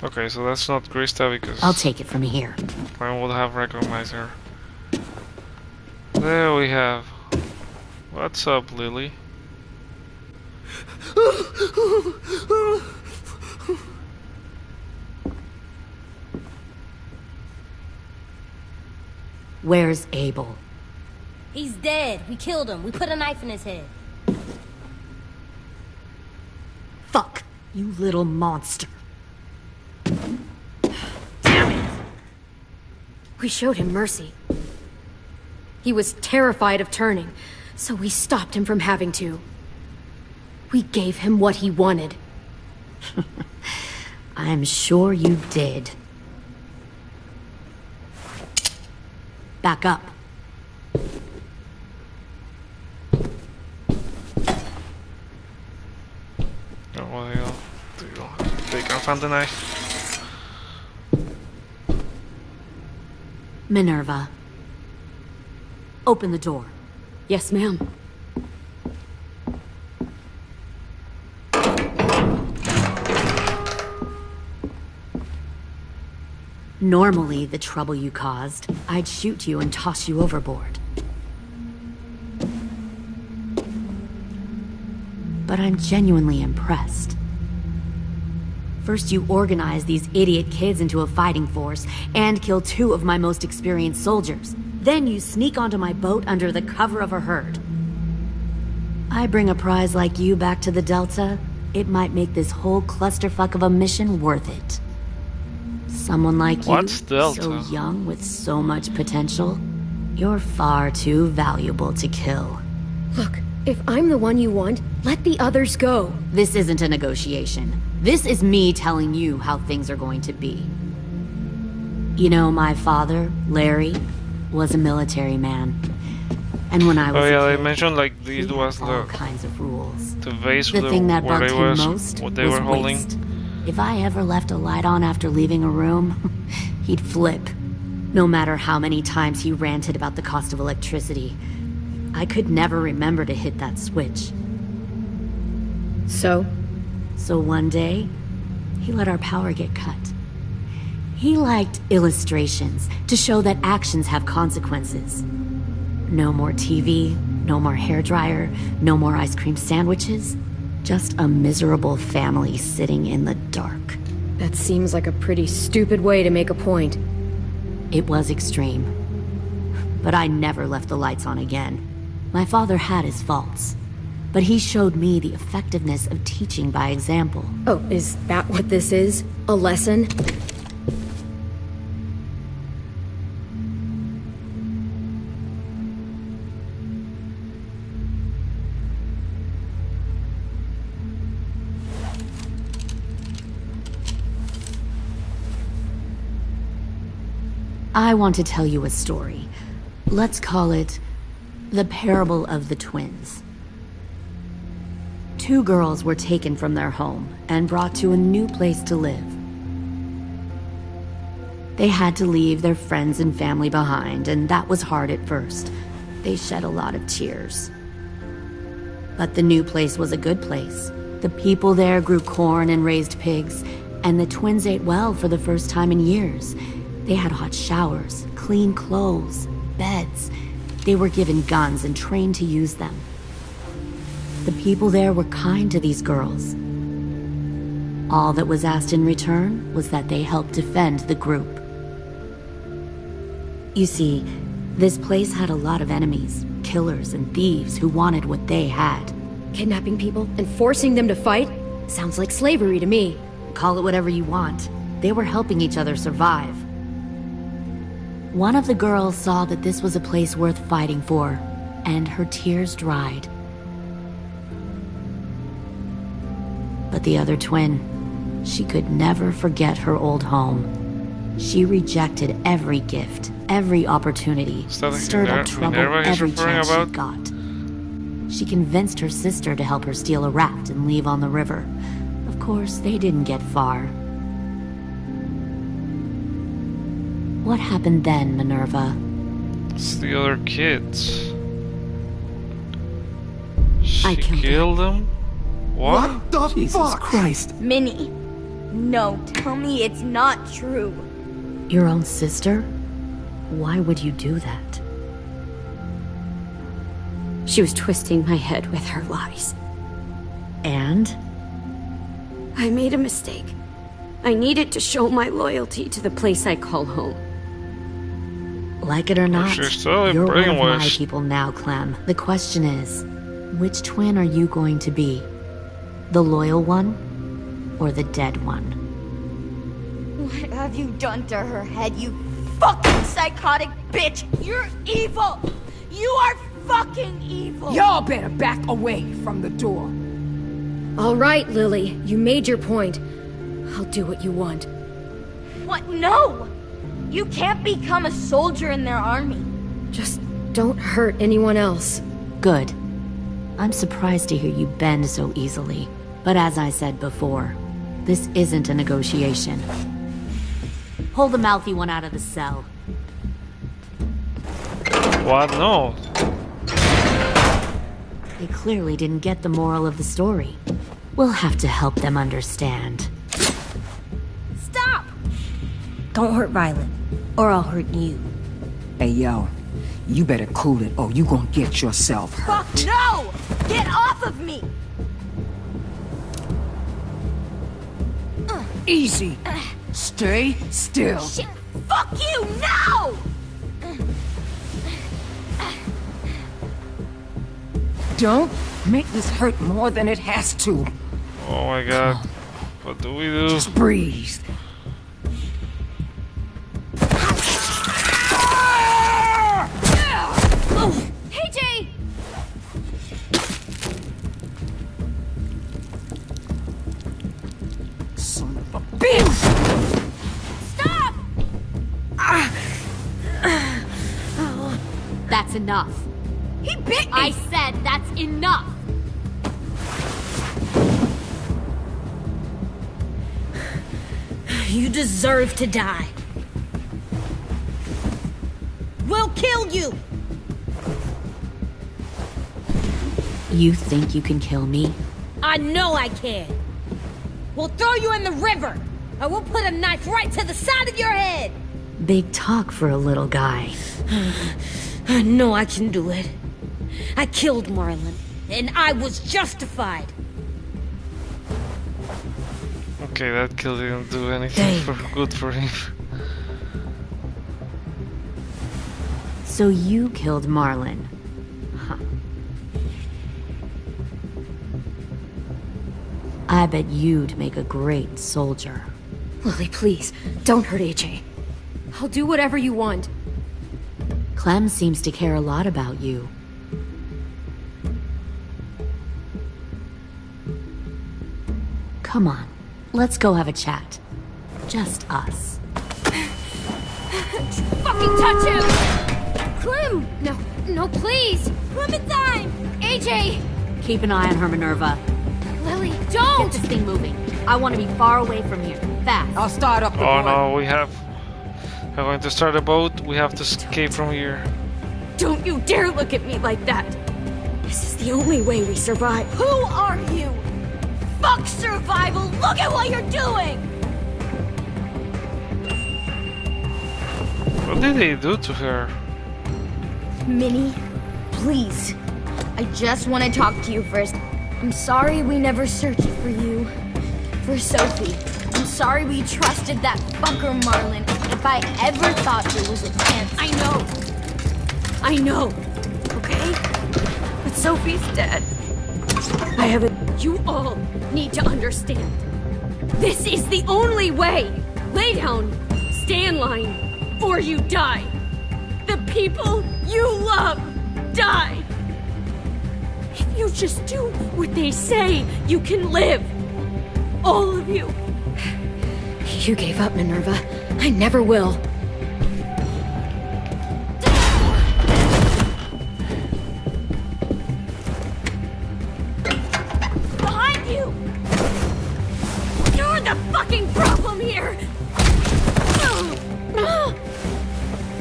Okay, so that's not Krista because I'll take it from here. I would have recognized her. There we have. What's up, Lily? Where's Abel? He's dead. We killed him. We put a knife in his head. Fuck, you little monster. Damn it! We showed him mercy. He was terrified of turning, so we stopped him from having to. We gave him what he wanted. I'm sure you did. Back up. Oh, well, they can find the knife. Minerva. Open the door. Yes, ma'am. Normally, the trouble you caused, I'd shoot you and toss you overboard. But I'm genuinely impressed. First you organize these idiot kids into a fighting force and kill 2 of my most experienced soldiers. Then you sneak onto my boat under the cover of a herd. I bring a prize like you back to the Delta, it might make this whole clusterfuck of a mission worth it. Someone like you, so young with so much potential, you're far too valuable to kill. Look, if I'm the one you want, let the others go. This isn't a negotiation. This is me telling you how things are going to be. You know, my father, Larry, was a military man. And when I was Oh yeah, a they kid, mentioned like he this had was all kinds of rules. the vase The thing that where bugged they him was most what they was were holding. waste. If I ever left a light on after leaving a room, he'd flip. No matter how many times he ranted about the cost of electricity, I could never remember to hit that switch. So? So one day, he let our power get cut. He liked illustrations to show that actions have consequences. No more TV, no more hairdryer, no more ice cream sandwiches. Just a miserable family sitting in the dark. That seems like a pretty stupid way to make a point. It was extreme. But I never left the lights on again. My father had his faults, but he showed me the effectiveness of teaching by example. Oh, is that what this is? A lesson? I want to tell you a story. Let's call it the parable of the twins. Two girls were taken from their home and brought to a new place to live. They had to leave their friends and family behind, and that was hard at first. They shed a lot of tears. But the new place was a good place. The people there grew corn and raised pigs, and the twins ate well for the first time in years. They had hot showers, clean clothes, beds. They were given guns and trained to use them. The people there were kind to these girls. All that was asked in return was that they help defend the group. You see, this place had a lot of enemies, killers and thieves who wanted what they had. Kidnapping people and forcing them to fight? Sounds like slavery to me. Call it whatever you want. They were helping each other survive. One of the girls saw that this was a place worth fighting for, and her tears dried. But the other twin, she could never forget her old home. She rejected every gift, every opportunity, stirred up trouble every chance she got. She convinced her sister to help her steal a raft and leave on the river. Of course, they didn't get far. What happened then, Minerva? It's the other kids. I She killed killed them? What? the Jesus fuck? Christ. Minnie, no, tell me it's not true. Your own sister? Why would you do that? She was twisting my head with her lies. And? I made a mistake. I needed to show my loyalty to the place I call home. Like it or not, she's totally you're one of my brainwashed. people now, Clem. The question is, which twin are you going to be? The loyal one, or the dead one? What have you done to her head, you fucking psychotic bitch? You're evil! You are fucking evil! Y'all better back away from the door. All right, Lily, you made your point. I'll do what you want. What? No! You can't become a soldier in their army. Just don't hurt anyone else. Good. I'm surprised to hear you bend so easily. But as I said before, this isn't a negotiation. Pull the mouthy one out of the cell. What? No. They clearly didn't get the moral of the story. We'll have to help them understand. Stop! Don't hurt Violet, or I'll hurt you. Hey, yo. You better cool it, or you gonna get yourself hurt. Fuck no! Get off of me! Easy. Stay still. Shit! Fuck you! No! Don't make this hurt more than it has to. Oh my god. What do we do? Just breathe. Hey, Jay! Son of a bitch! Stop! That's enough. He bit me! I said that's enough! You deserve to die. We'll kill you! You think you can kill me? I know I can. We'll throw you in the river. I will put a knife right to the side of your head. Big talk for a little guy. I know I can do it. I killed Marlon, and I was justified. Okay, that kill didn't do anything good for him. So you killed Marlon. Huh. I bet you'd make a great soldier. Lily, please, don't hurt AJ. I'll do whatever you want. Clem seems to care a lot about you. Come on, let's go have a chat. Just us. Fucking touch him! Clem! No, please! Clementine! AJ! Keep an eye on her, Minerva. Lily, don't! Get this thing moving. I want to be far away from here. Fast. I'll start up the boat. Oh no, we're going to start a boat. We have to escape from here. Don't you dare look at me like that! This is the only way we survive. Who are you? Fuck survival! Look at what you're doing! What did they do to her? Minnie, please. I just want to talk to you first. I'm sorry we never searched for you. For Sophie. I'm sorry we trusted that fucker Marlon. If I ever thought there was a chance. I know. Okay? But Sophie's dead. I haven't. You all need to understand. This is the only way. Lay down. Stay in line. Or you die. The people you love die. If you just do what they say, you can live. All of you. You gave up, Minerva. I never will. Behind you! You're the fucking problem here!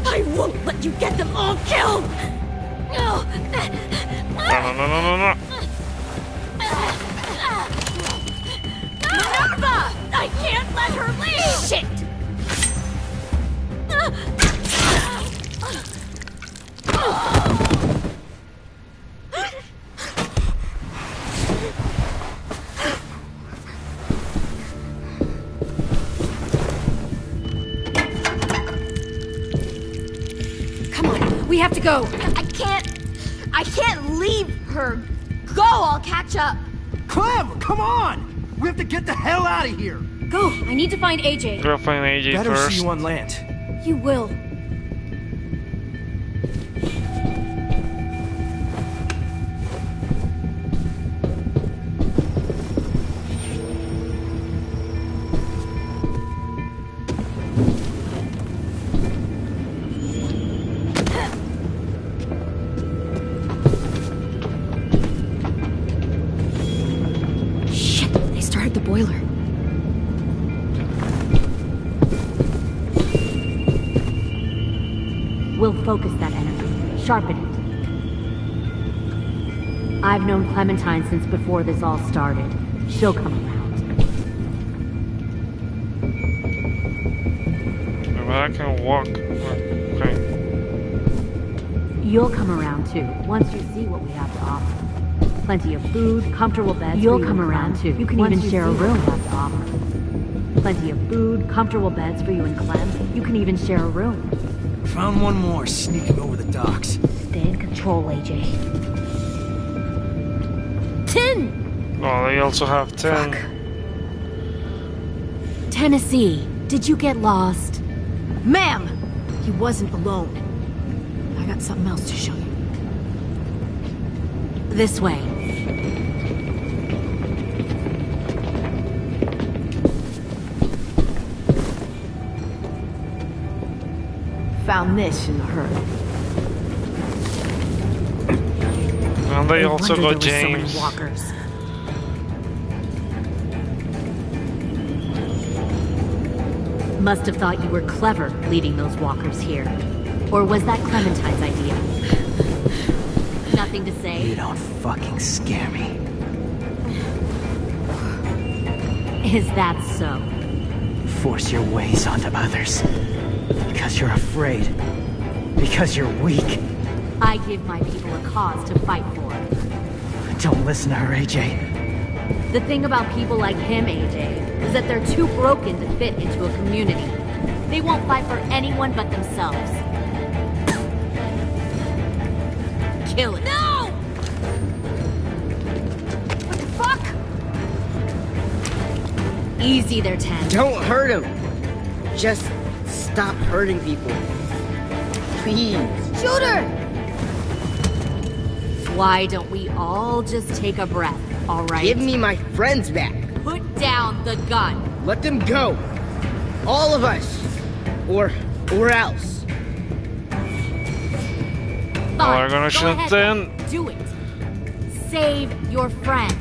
I won't let you get them all killed! No. Minerva! I can't let her leave! Shit! Come on, we have to go. I can't leave her. Go, I'll catch up. Clem, come on! We have to get the hell out of here! Go, I need to find AJ. Gotta find AJ Better first. see you on land. You will. The boiler. We'll focus that energy. Sharpen it. I've known Clementine since before this all started. She'll come around. But I can walk. Okay. You'll come around too, once you see what we have to offer. Plenty of food, comfortable beds. You'll come around too. You can even share a room. Have to offer. Plenty of food, comfortable beds for you and Clem. You can even share a room. Found one more sneaking over the docks. Stay in control, AJ. 10! Oh, they also have 10. Fuck. Tennessee, did you get lost? Ma'am! He wasn't alone. I got something else to show you. This way. Found this in the herd. And they No also wonder got there were so James. many walkers. Must have thought you were clever leading those walkers here. Or was that Clementine's idea? Nothing to say? You don't fucking scare me. Is that so? Force your ways onto others. Because you're afraid. Because you're weak. I give my people a cause to fight for. Don't listen to her, AJ. The thing about people like him, AJ, is that they're too broken to fit into a community. They won't fight for anyone but themselves. Kill it. No! What the fuck? Easy there, Ten. Don't hurt him. Just stop hurting people. Please. Shoot her! Why don't we all just take a breath, all right? Give me my friends back. Put down the gun. Let them go. All of us. Or else. Fine. We're gonna Go shoot ahead, them. Do it. Save your friends.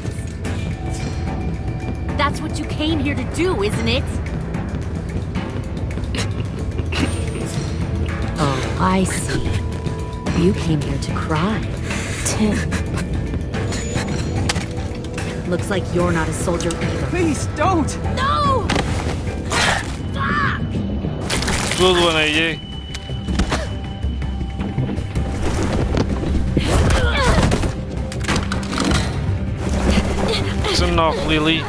That's what you came here to do, isn't it? Oh, I see. You came here to cry. Tim. Looks like you're not a soldier either. Please, don't! No! Good one, AJ. It's enough, Lily.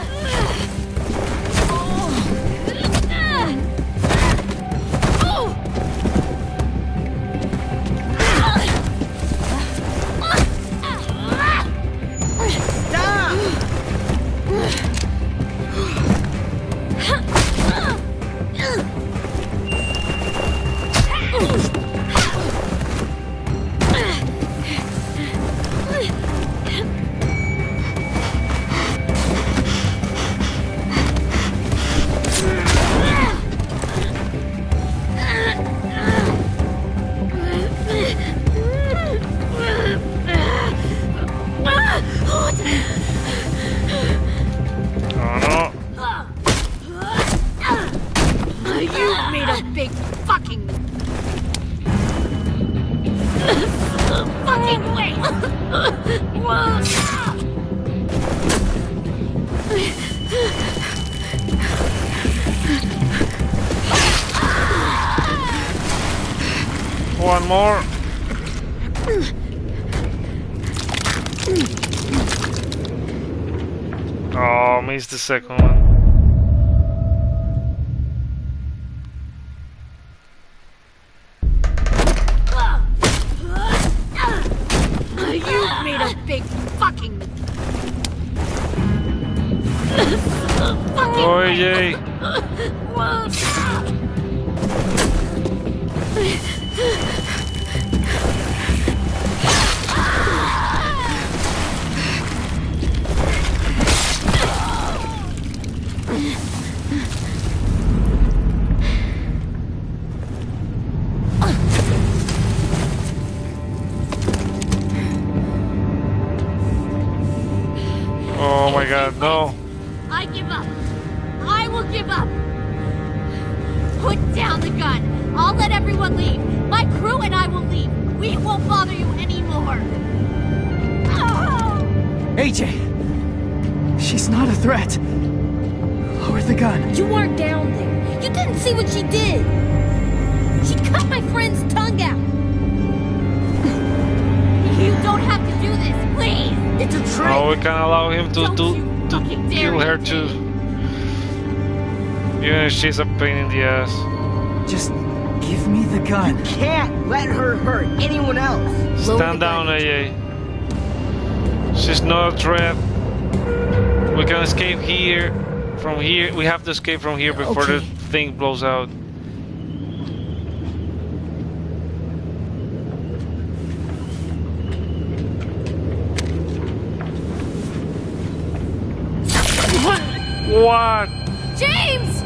One more. Oh, missed the second one. You made a big fucking Oh, yay. Oh my god, no. I give up. I will give up. Put down the gun. I'll let everyone leave. My crew and I will leave. We won't bother you anymore. AJ! She's not a threat. Lower the gun. You weren't down there. You didn't see what she did. She cut my friend's tongue out. You don't have to do this, please. It's a trick. Oh, we can allow him to kill her too. Even if she's a pain in the ass. Just give me the gun. You can't let her hurt anyone else. Stand down, AA. She's not a threat. We can escape here. From here, we have to escape from here before the thing blows out. What? James!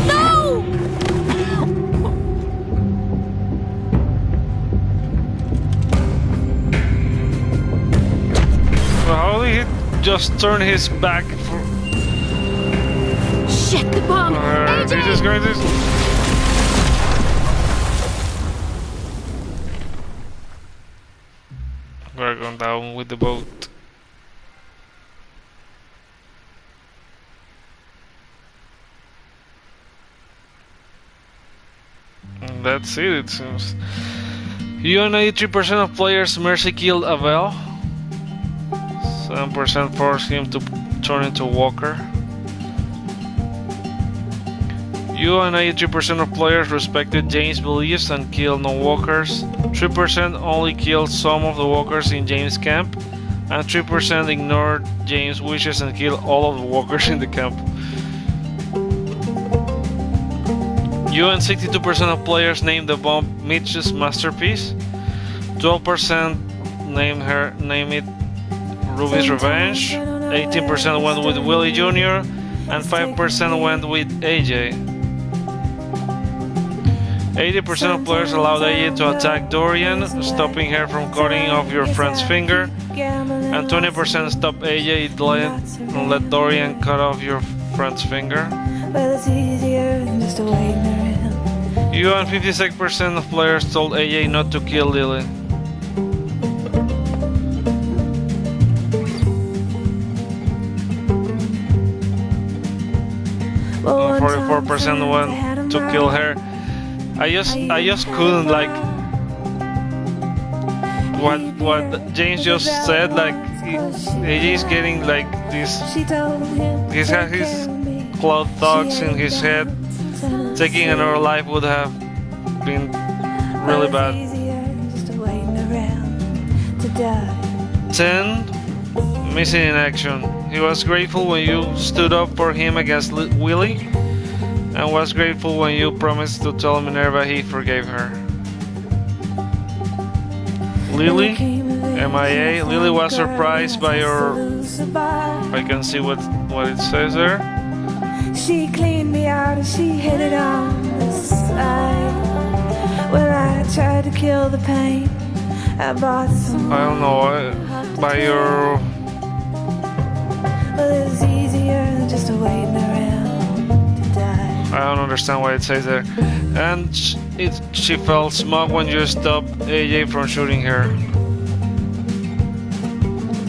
No! How did he just turn his back for... Shit, the bomb! This is going to... We're going down with the boat. And that's it seems. You and 83% of players mercy killed Abel. 7% forced him to turn into a walker. You and 83% of players respected James' beliefs and killed no walkers. 3% only killed some of the walkers in James' camp. And 3% ignored James' wishes and killed all of the walkers in the camp. You and 62% of players named the bomb Mitch's masterpiece. 12% named it Ruby's Revenge. 18% went with Willie Jr. and 5% went with AJ. 80% of players allowed AJ to attack Dorian, stopping her from cutting off your friend's finger. And 20% stopped AJ and let Dorian cut off your friend's finger. You and 56% of players told AJ not to kill Lily. And 44% went to kill her. I just couldn't like what James just said. Like AJ is getting like this. He's had his cloud thoughts in his head. Taking another life would have been really bad. 10. Missing in action. He was grateful when you stood up for him against Willie, and was grateful when you promised to tell Minerva he forgave her. Lily, MIA. Lily was surprised by your... I can see what it says there. She cleaned me out and she hid it on the side. When I tried to kill the pain, I bought some. I don't know, by your... Well, it's easier than just waiting around to die. I don't understand why it says there. And she felt smug when you stopped AJ from shooting her.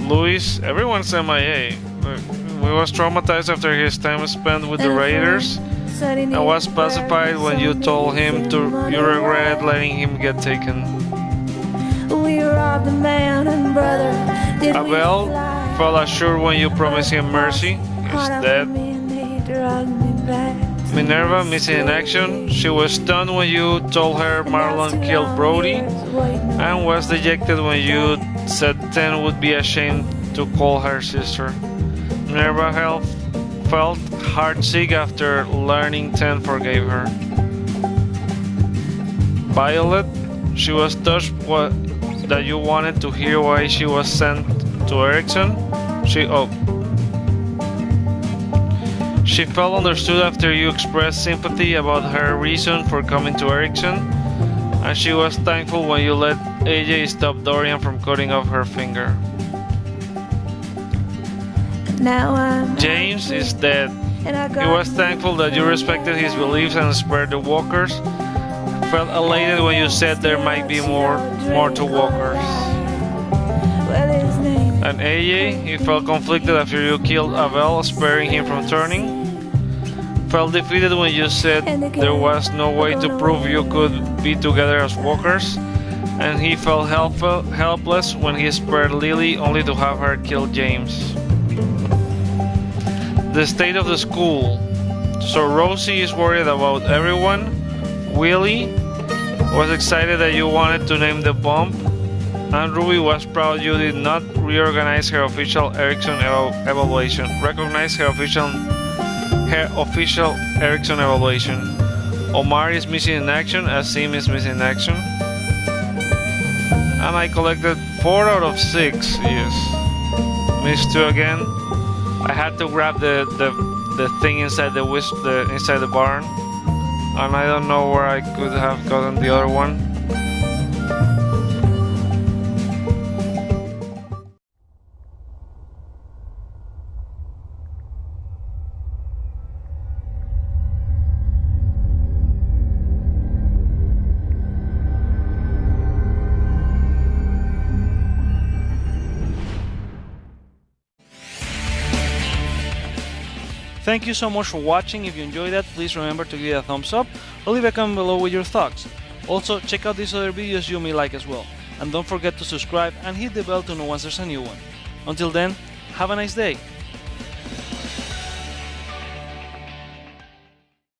Luis, everyone's MIA. He was traumatized after his time spent with the Raiders and was pacified when you told him you regret letting him get taken. We robbed a man and brother. Abel felt assured when you promised him mercy. He's dead. Minerva, missing in action. She was stunned when you told her Marlon killed Brody, and was dejected when you said 10 would be ashamed to call her sister. Minerva felt heartsick after learning 10 forgave her. Violet, she was touched that you wanted to hear why she was sent to Erickson. She felt understood after you expressed sympathy about her reason for coming to Erickson, and she was thankful when you let AJ stop Dorian from cutting off her finger. James is dead. He was thankful that you respected his beliefs and spared the walkers. Felt elated when you said there might be more to walkers. And AJ, he felt conflicted after you killed Abel, sparing him from turning. Felt defeated when you said there was no way to prove you could be together as walkers. And he felt helpless when he spared Lily only to have her kill James. The state of the school. So Rosie is worried about everyone. Willie was excited that you wanted to name the bomb. And Ruby was proud you did not reorganize her official Erickson evaluation. Recognize her official Erickson evaluation. Omar is missing in action, Asim is missing in action. And I collected 4 out of 6, yes. Missed 2 again. I had to grab the thing inside inside the barn, and I don't know where I could have gotten the other one. Thank you so much for watching. If you enjoyed that, please remember to give it a thumbs up or leave a comment below with your thoughts. Also, check out these other videos you may like as well. And don't forget to subscribe and hit the bell to know once there's a new one. Until then, have a nice day.